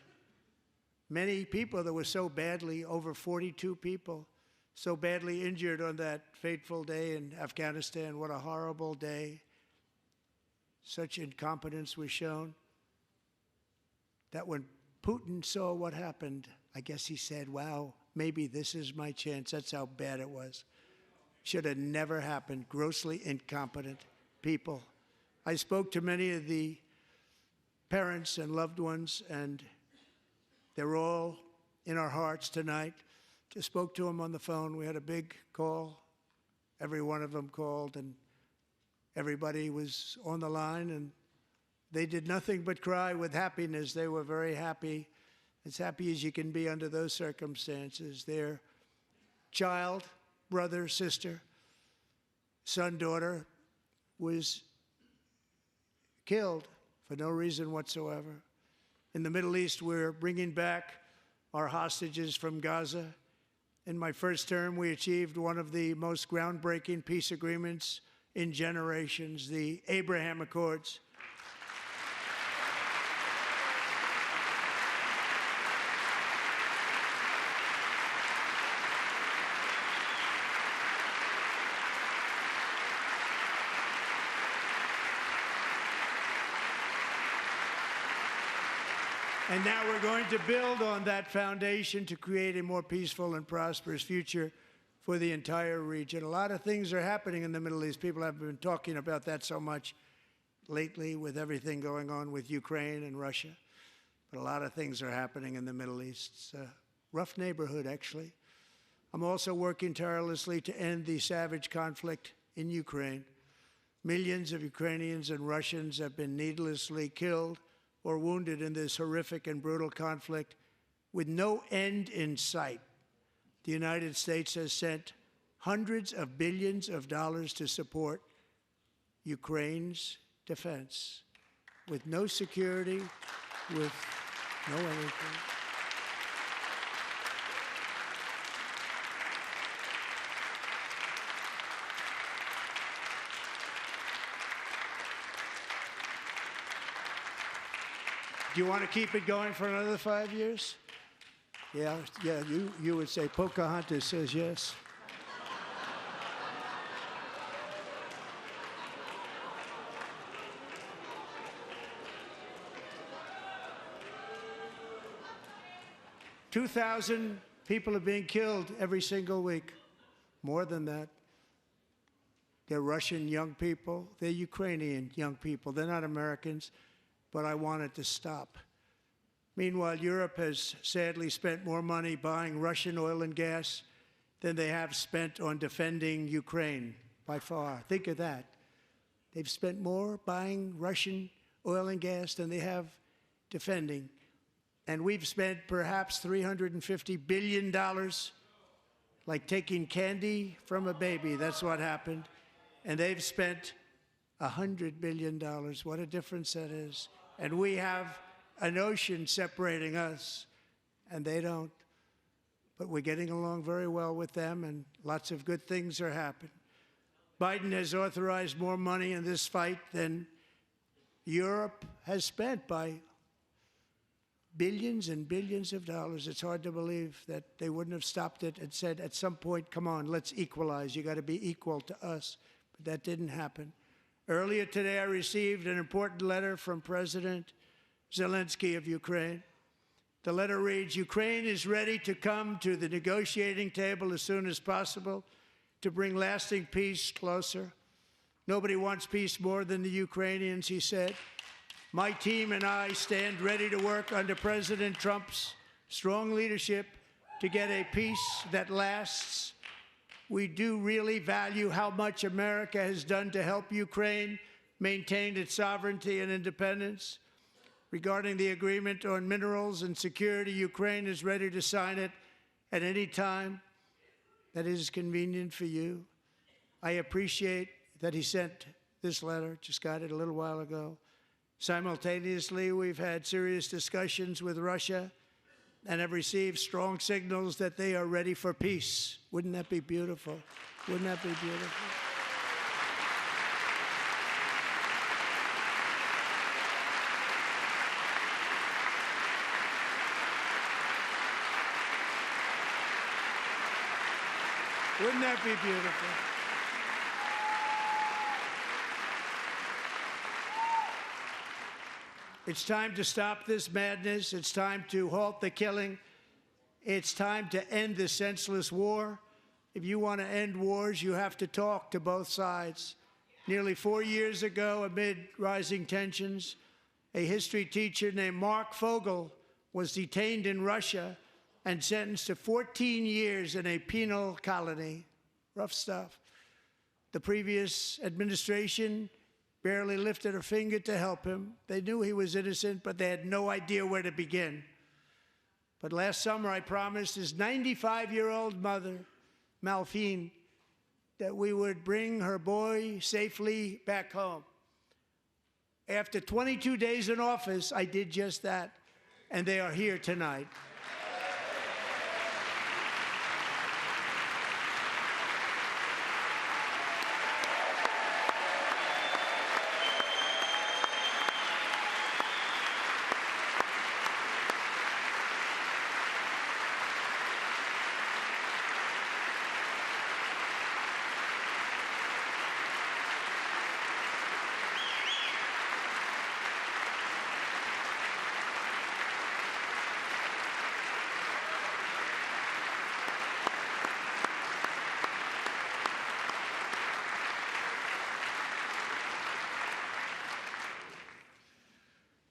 many people that were so badly, over 42 people, so badly injured on that fateful day in Afghanistan. What a horrible day. Such incompetence was shown. That when Putin saw what happened, I guess he said, wow, maybe this is my chance. That's how bad it was. Should have never happened. Grossly incompetent people. I spoke to many of the parents and loved ones, and they're all in our hearts tonight. Just spoke to them on the phone. We had a big call Every one of them called, and everybody was on the line, and they did nothing but cry with happiness. They were very happy, as happy as you can be under those circumstances. Their child, brother, sister, son, daughter was killed for no reason whatsoever. In the Middle East, we're bringing back our hostages from Gaza. In my first term, we achieved one of the most groundbreaking peace agreements in generations, the Abraham Accords. And now we're going to build on that foundation to create a more peaceful and prosperous future for the entire region. A lot of things are happening in the Middle East. People have been talking about that so much lately with everything going on with Ukraine and Russia. But a lot of things are happening in the Middle East. It's a rough neighborhood, actually. I'm also working tirelessly to end the savage conflict in Ukraine. Millions of Ukrainians and Russians have been needlessly killed or wounded in this horrific and brutal conflict with no end in sight. The United States has sent hundreds of billions of dollars to support Ukraine's defense with no security, with no anything. Do you want to keep it going for another 5 years? Yeah, you would say Pocahontas says yes. "2,000 people are being killed every single week. More than that. They're Russian young people. They're Ukrainian young people. They're not Americans. But I want it to stop. Meanwhile, Europe has sadly spent more money buying Russian oil and gas than they have spent on defending Ukraine, by far. Think of that. They've spent more buying Russian oil and gas than they have defending. And we've spent perhaps $350 billion, like taking candy from a baby. That's what happened. And they've spent $100 billion. What a difference that is. And we have an ocean separating us, and they don't. But we're getting along very well with them, and lots of good things are happening. Biden has authorized more money in this fight than Europe has spent, by billions and billions of dollars. It's hard to believe that they wouldn't have stopped it and said, at some point, come on, let's equalize. You got to be equal to us. But that didn't happen. Earlier today, I received an important letter from President Zelensky of Ukraine. The letter reads, "Ukraine is ready to come to the negotiating table as soon as possible to bring lasting peace closer. Nobody wants peace more than the Ukrainians," he said. "My team and I stand ready to work under President Trump's strong leadership to get a peace that lasts. We do really value how much America has done to help Ukraine maintain its sovereignty and independence. Regarding the agreement on minerals and security, Ukraine is ready to sign it at any time that is convenient for you." I appreciate that he sent this letter, just got it a little while ago. Simultaneously, we've had serious discussions with Russia and have received strong signals that they are ready for peace. Wouldn't that be beautiful? Wouldn't that be beautiful? Wouldn't that be beautiful? It's time to stop this madness. It's time to halt the killing. It's time to end this senseless war. If you want to end wars, you have to talk to both sides. Nearly 4 years ago, amid rising tensions, a history teacher named Mark Fogel was detained in Russia and sentenced to 14 years in a penal colony. Rough stuff. The previous administration barely lifted a finger to help him. They knew he was innocent, but they had no idea where to begin. But last summer, I promised his 95-year-old mother, Malphine, that we would bring her boy safely back home. After 22 days in office, I did just that, and they are here tonight.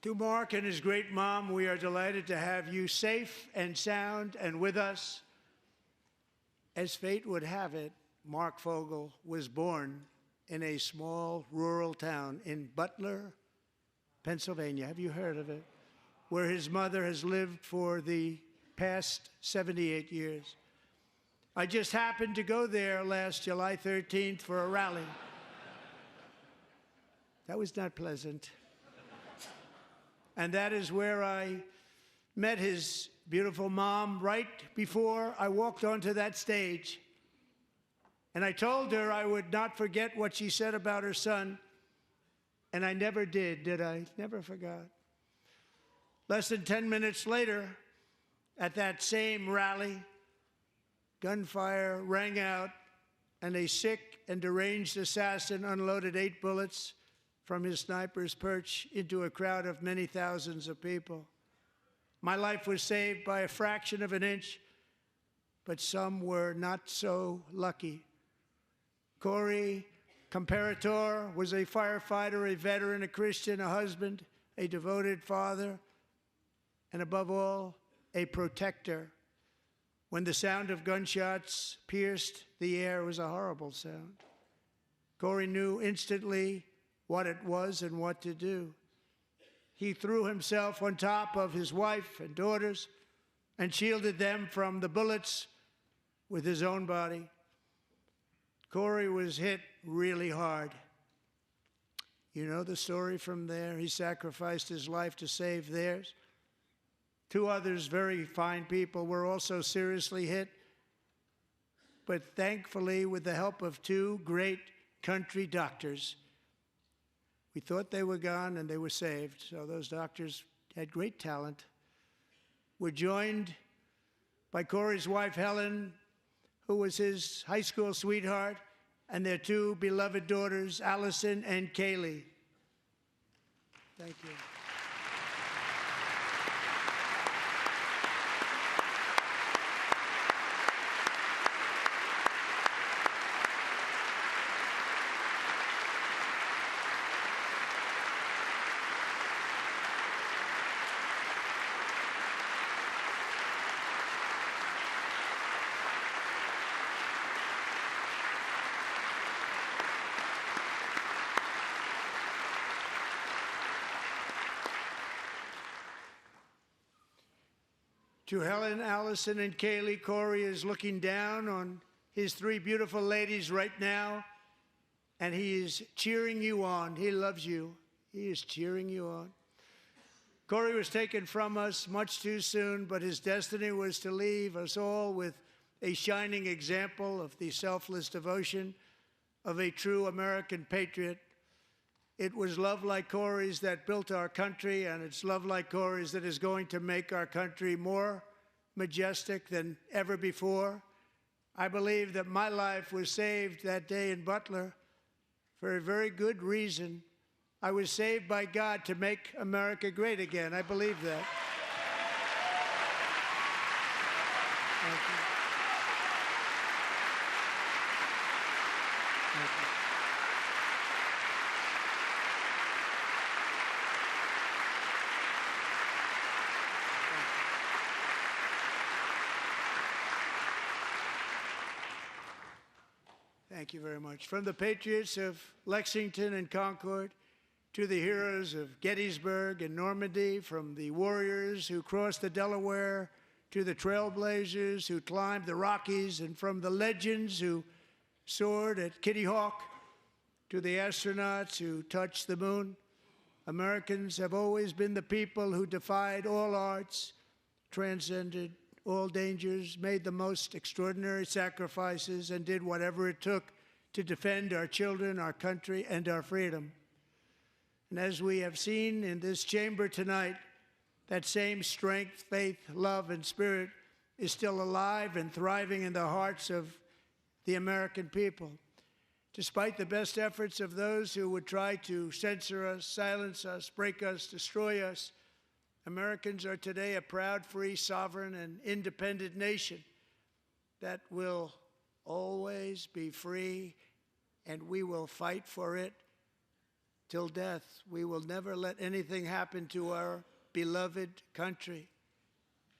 To Mark and his great mom, we are delighted to have you safe and sound and with us. As fate would have it, Mark Fogel was born in a small rural town in Butler, Pennsylvania. Have you heard of it? Where his mother has lived for the past 78 years. I just happened to go there last July 13th for a rally. That was not pleasant. And that is where I met his beautiful mom right before I walked onto that stage. And I told her I would not forget what she said about her son. And I never did I? Never forgot. Less than 10 minutes later, at that same rally, gunfire rang out, and a sick and deranged assassin unloaded 8 bullets from his sniper's perch into a crowd of many thousands of people. My life was saved by a fraction of an inch, but some were not so lucky. Corey Comparator was a firefighter, a veteran, a Christian, a husband, a devoted father, and above all, a protector. When the sound of gunshots pierced the air, it was a horrible sound. Corey knew instantly what it was and what to do. He threw himself on top of his wife and daughters and shielded them from the bullets with his own body. Corey was hit really hard. You know the story from there. He sacrificed his life to save theirs. 2 others, very fine people, were also seriously hit. But thankfully, with the help of 2 great country doctors, we thought they were gone, and they were saved. So those doctors had great talent. We're joined by Corey's wife, Helen, who was his high school sweetheart, and their 2 beloved daughters, Allison and Kaylee. Thank you. To Helen, Allison, and Kaylee, Corey is looking down on his 3 beautiful ladies right now, and he is cheering you on. He loves you. He is cheering you on. Corey was taken from us much too soon, but his destiny was to leave us all with a shining example of the selfless devotion of a true American patriot. It was love like Corey's that built our country, and it's love like Corey's that is going to make our country more majestic than ever before. I believe that my life was saved that day in Butler for a very good reason. I was saved by God to make America great again. I believe that. Thank you. Thank you. Thank you very much. From the patriots of Lexington and Concord to the heroes of Gettysburg and Normandy, from the warriors who crossed the Delaware to the trailblazers who climbed the Rockies, and from the legends who soared at Kitty Hawk to the astronauts who touched the moon, Americans have always been the people who defied all odds, transcended all dangers, made the most extraordinary sacrifices, and did whatever it took to defend our children, our country, and our freedom. And as we have seen in this chamber tonight, that same strength, faith, love, and spirit is still alive and thriving in the hearts of the American people. Despite the best efforts of those who would try to censor us, silence us, break us, destroy us, Americans are today a proud, free, sovereign, and independent nation that will always be free, and we will fight for it till death. We will never let anything happen to our beloved country,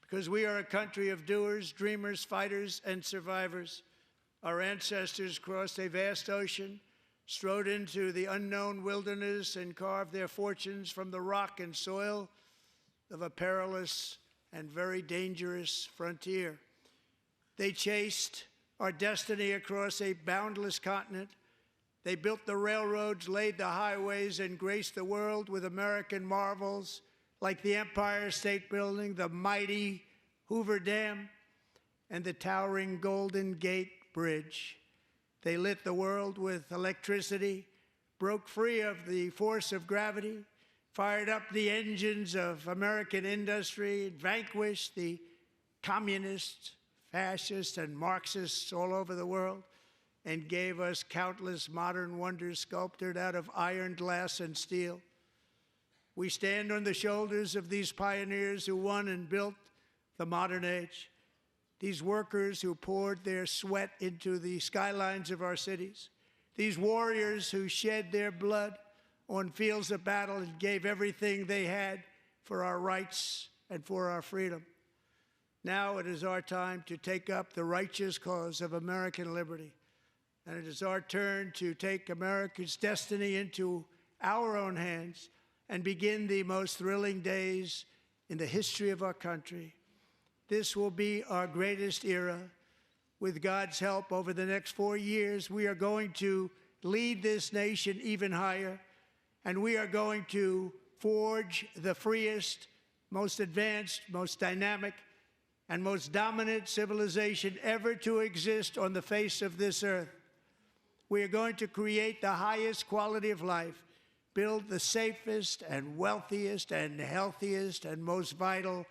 because we are a country of doers, dreamers, fighters, and survivors. Our ancestors crossed a vast ocean, strode into the unknown wilderness, and carved their fortunes from the rock and soil of a perilous and very dangerous frontier. They chased our destiny across a boundless continent. They built the railroads, laid the highways, and graced the world with American marvels like the Empire State Building, the mighty Hoover Dam, and the towering Golden Gate Bridge. They lit the world with electricity, broke free of the force of gravity, fired up the engines of American industry, vanquished the communists, fascists, and Marxists all over the world, and gave us countless modern wonders sculptured out of iron, glass, and steel. We stand on the shoulders of these pioneers who won and built the modern age, these workers who poured their sweat into the skylines of our cities, these warriors who shed their blood on fields of battle and gave everything they had for our rights and for our freedom. Now it is our time to take up the righteous cause of American liberty, and it is our turn to take America's destiny into our own hands and begin the most thrilling days in the history of our country. This will be our greatest era. With God's help, over the next 4 years, we are going to lead this nation even higher, and we are going to forge the freest, most advanced, most dynamic, and most dominant civilization ever to exist on the face of this earth. We are going to create the highest quality of life, build the safest and wealthiest and healthiest and most vital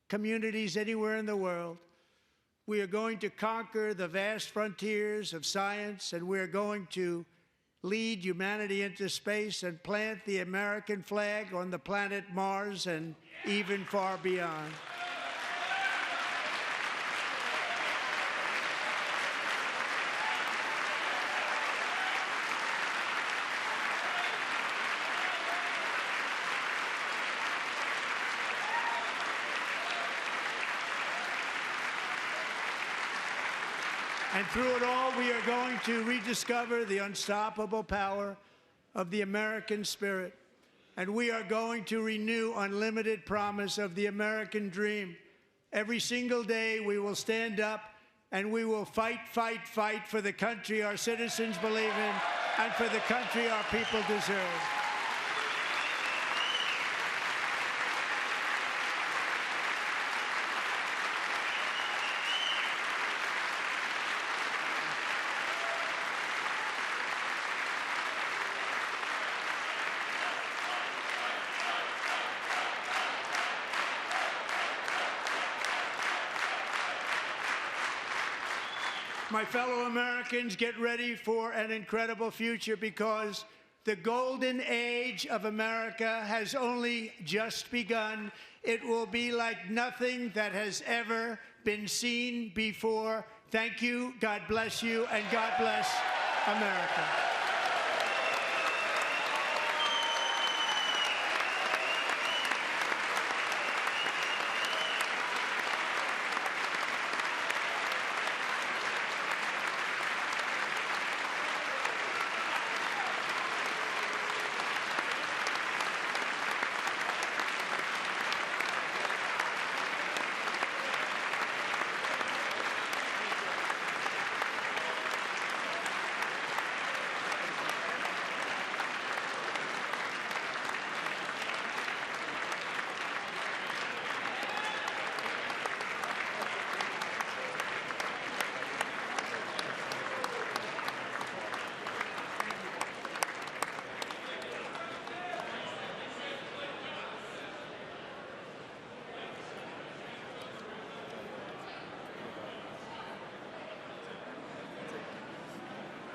communities anywhere in the world. We are going to conquer the vast frontiers of science, and we are going to lead humanity into space and plant the American flag on the planet Mars and even far beyond. And through it all, we are going to rediscover the unstoppable power of the American spirit. And we are going to renew unlimited promise of the American dream. Every single day, we will stand up and we will fight, fight, fight for the country our citizens believe in and for the country our people deserve. My fellow Americans, get ready for an incredible future, because the golden age of America has only just begun. It will be like nothing that has ever been seen before. Thank you, God bless you, and God bless America.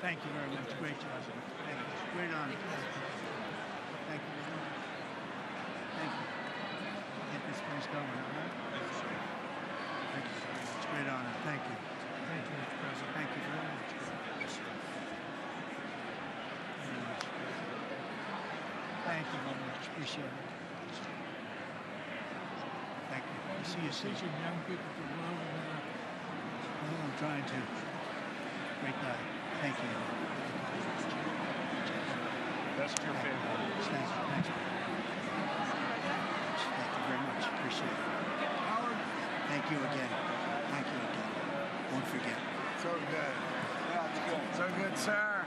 Thank you very much. Great job. Thank you. Great honor. Thank you. Thank you. Get this place going, all right? Thank you, sir. Thank you very much. Great honor. Thank you. Thank you, Mr. President. Thank you very much. Yes, sir. Very much. Thank you very much. Appreciate it. Thank you. I see you soon. Teaching young people to love America. Well, I'm trying to. Great guy. Thank you. That's your favorite. Thank you. Thank you very much. Appreciate it. Howard. Thank you again. Thank you again. Won't forget. So good. Yeah, it's good. So good, sir.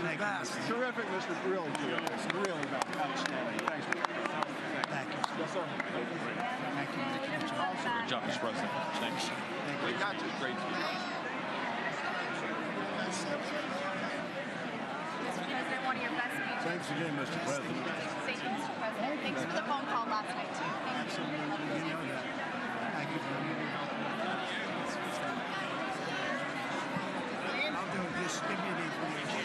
Thank you. Terrific, Mr. Really terrific. Really outstanding. Thanks. Thank you. Yes, sir. Thank you. Good job, Mr. President. Thanks. Thank you. Not just great. Mr. President, one of your best speeches. Thanks again, Mr. President. Thank you, Mr. President. Thanks for the phone call last night, too. Absolutely. You know that. Thank you very much. I'll do it. Just give me the information.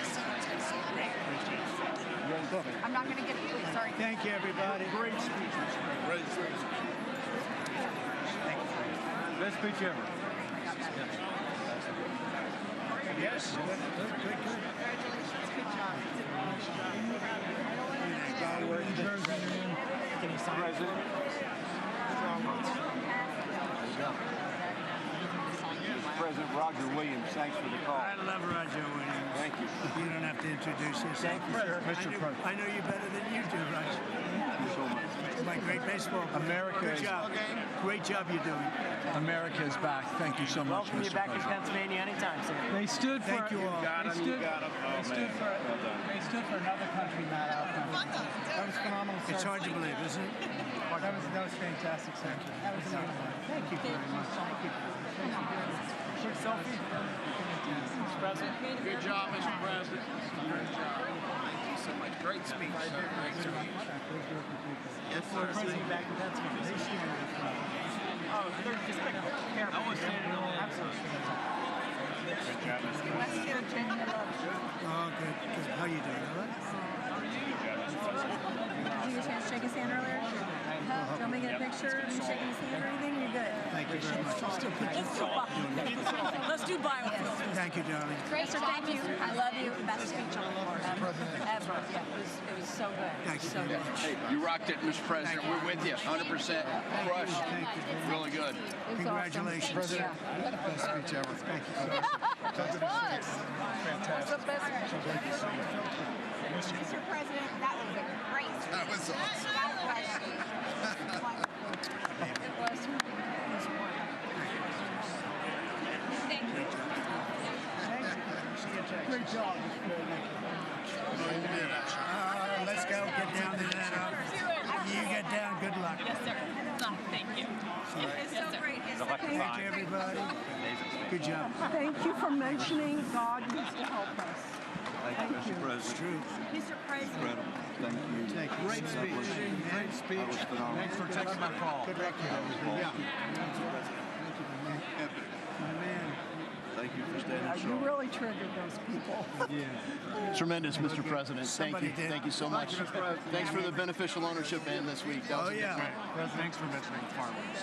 I'm not going to get it, please. Sorry. Thank you, everybody. Great speech, Mr. President. Great speech. Thank you. Best speech ever. Yes. Good. Congratulations. Good job. President. President Roger Williams, thanks for the call. I love Roger Williams. Thank you. You don't have to introduce yourself. Thank you, sir. Mr. President. I know you better than you do, Roger. Thank you so much. My great baseball player. America Good is- job. Great job you're doing. America is back. Thank you so much, Welcome you Mr. back to President. Pennsylvania anytime, sir. They stood for. Thank you all. They stood for another country, not our country. That was phenomenal. It's sir. hard to believe, isn't it? That was fantastic, sir. That was Thank you very much. Thank you. quick selfie. Mr. President. Good job, Mr. President. Great job. Thank you so much. Great speech, sir. Great speech. Yes, sir. President back to Pennsylvania. Oh, they're just like I was standing on absolutely. Oh, good. How you doing? All right? Did you get a chance to shake his hand earlier? Do you want me to get a picture and shake his hand or anything? You're good. Thank you very much. Let's do biofilm. Thank you, darling. Great, sir. Thank you. I love you. Best speech on the floor ever. Yeah, it was so good. Thank you So very good. much. Hey, you rocked it, Mr. President. We're with you, 100%. Crushed. Thank you. Really good. It was Congratulations. awesome. Yeah. Best speech ever. Thank you so much. Mr. President, that was a great speech. That was awesome. God bless you. It was. Thank you. Great job. Let's go. Get down to that. You get down. Good luck. Yes, sir. Thank you. It's so great. Thank you, everybody. Good job. Thank you for mentioning God needs to help us. Thank you, Mr. It's President. true. Mr. President. Thank you. Thank you. Great speech. Great speech. That was phenomenal. Thanks for taking my call. Good luck. Yeah. Epic. My man. Thank you for standing You strong. really triggered those people. Tremendous, Mr. President. Thank Somebody you. did. Thank you so much. Thanks for the beneficial ownership ban this week. That was Oh, a good yeah. time. Thanks for mentioning farmers.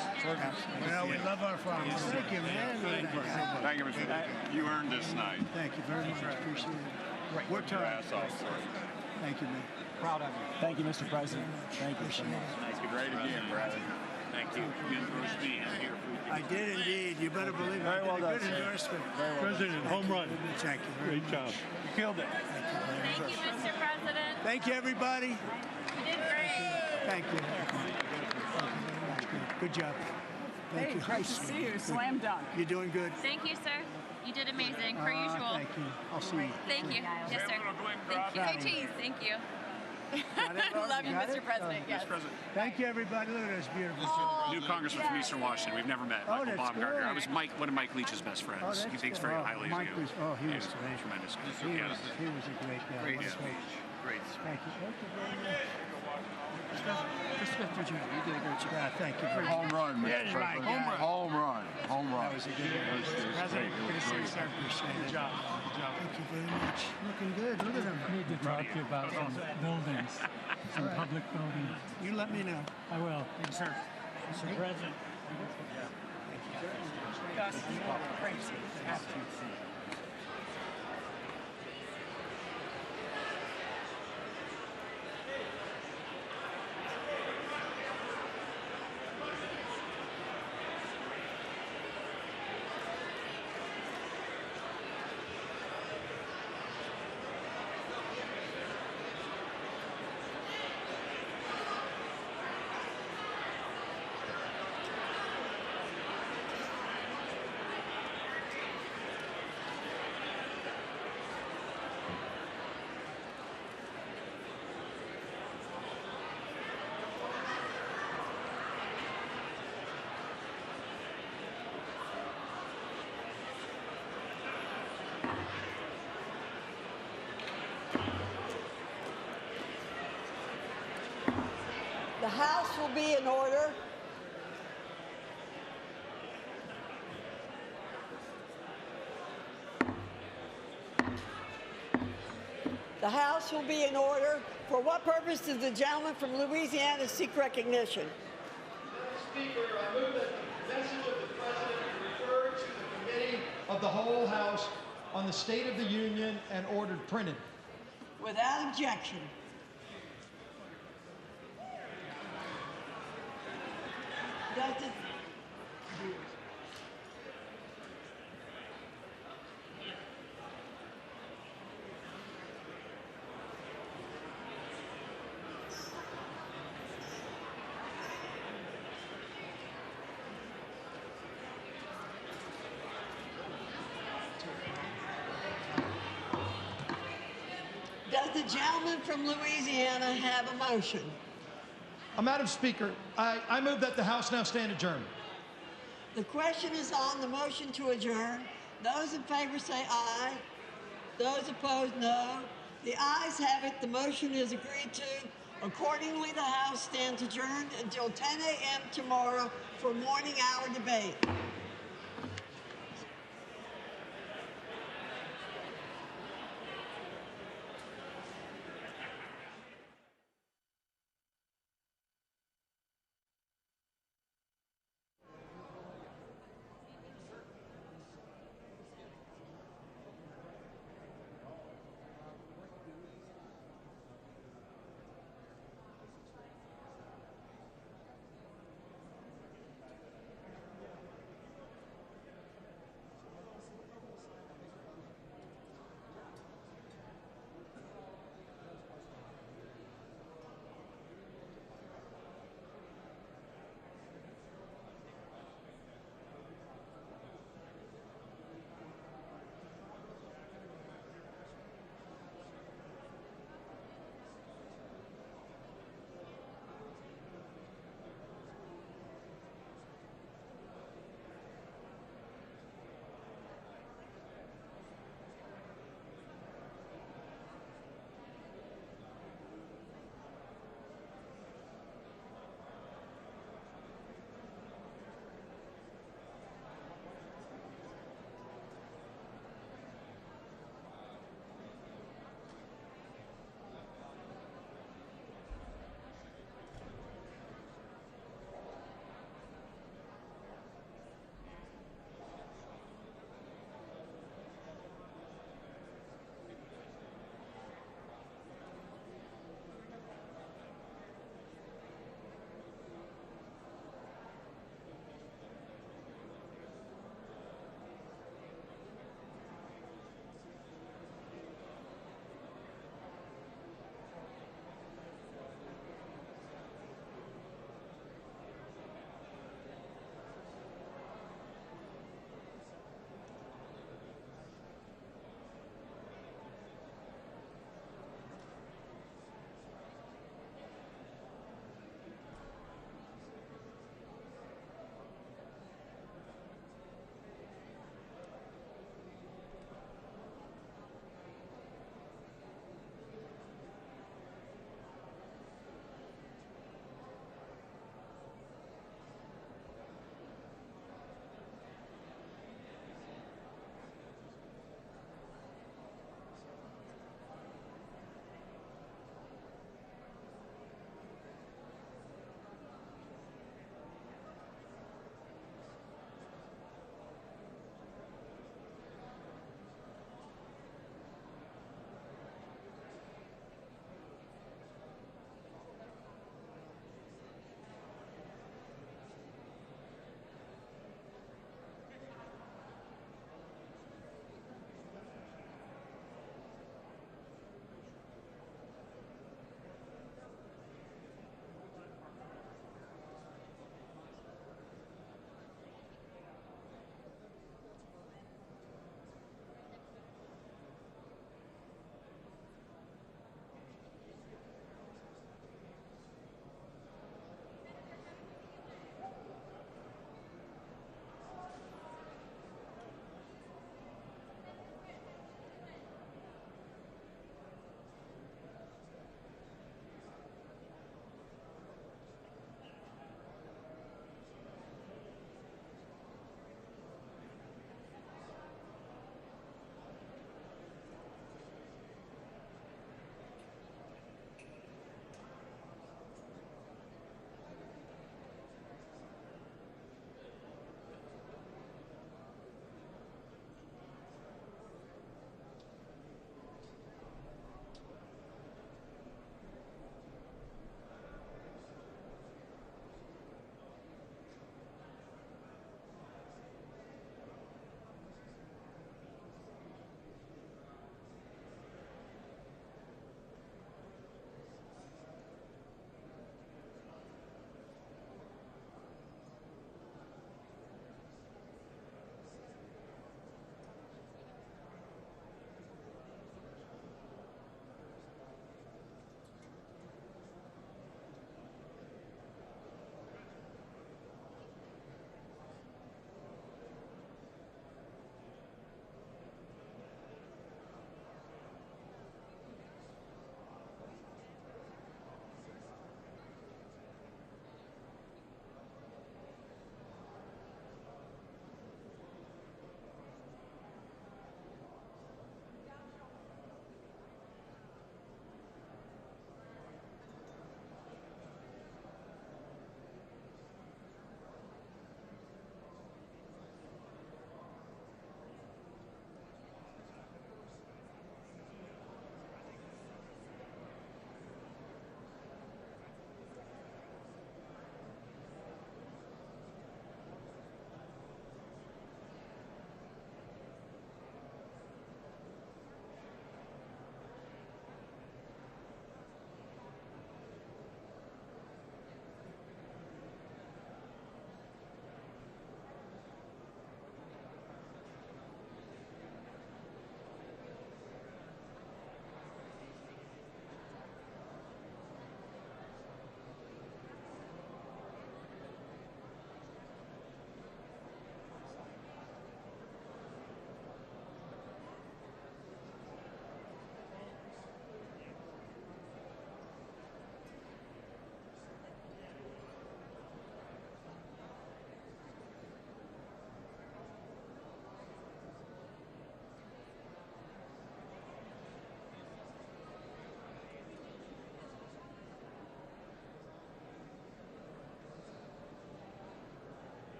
Well, we love our farmers. Thank you, man. Thank you, Mr. President. You earned this night. Thank you very much. Appreciate it. Worked hard. Thank you, man. Proud of you. Thank you, Mr. President. Thank you so much. Thank you. Great again, brother. Thank you. You endorsed me. I'm here for you. I did indeed. You better believe it. Very well I did a done, good sir. endorsement. President, home run. Thank you very much. job. You killed it. Thank you, Mr. President. Thank you, everybody. You did great. Thank you. Good job. Thank you. Great to see you. Slam dunk. You're doing good. Thank you, sir. You did amazing, per usual. Thank you. I'll see you. Thank you. Yes, sir. Thank you. Go Cheese. Thank you. Love you, Mr. President. Yes. Thank you, everybody. Look at this beautiful. New congressman from Eastern Washington. We've never met. Oh, Michael that's Baumgartner. good. I was one of Mike Leach's best friends. Oh, that's He thinks good. very Oh, highly Mike of you. was- oh, he was Yeah, great. tremendous. He Yeah. was a great guy. Great What a speech. Great speech. Thank you. Thank you very much. Respect for you. You did a great job. Yeah, thank you. Home run, Mr. Yeah, President. right, yeah. Home run. Home run. That was a good one. President, good to see you, sir. Good job. Good job. Thank you very much. Looking good. Look at him. I need to talk to you about some buildings, some public buildings. You let me know. I will. Thank you, sir. Mr. President. The House will be in order. The House will be in order. For what purpose does the gentleman from Louisiana seek recognition? Speaker, I move that the message of the President be referred to the Committee of the Whole House on the State of the Union and ordered printed. Without objection. Does the, does the gentleman from Louisiana have a motion? Madam Speaker, I move that the House now stand adjourned. The question is on the motion to adjourn. Those in favor say aye. Those opposed, no. The ayes have it. The motion is agreed to. Accordingly, the House stands adjourned until 10 a.m. tomorrow for morning hour debate.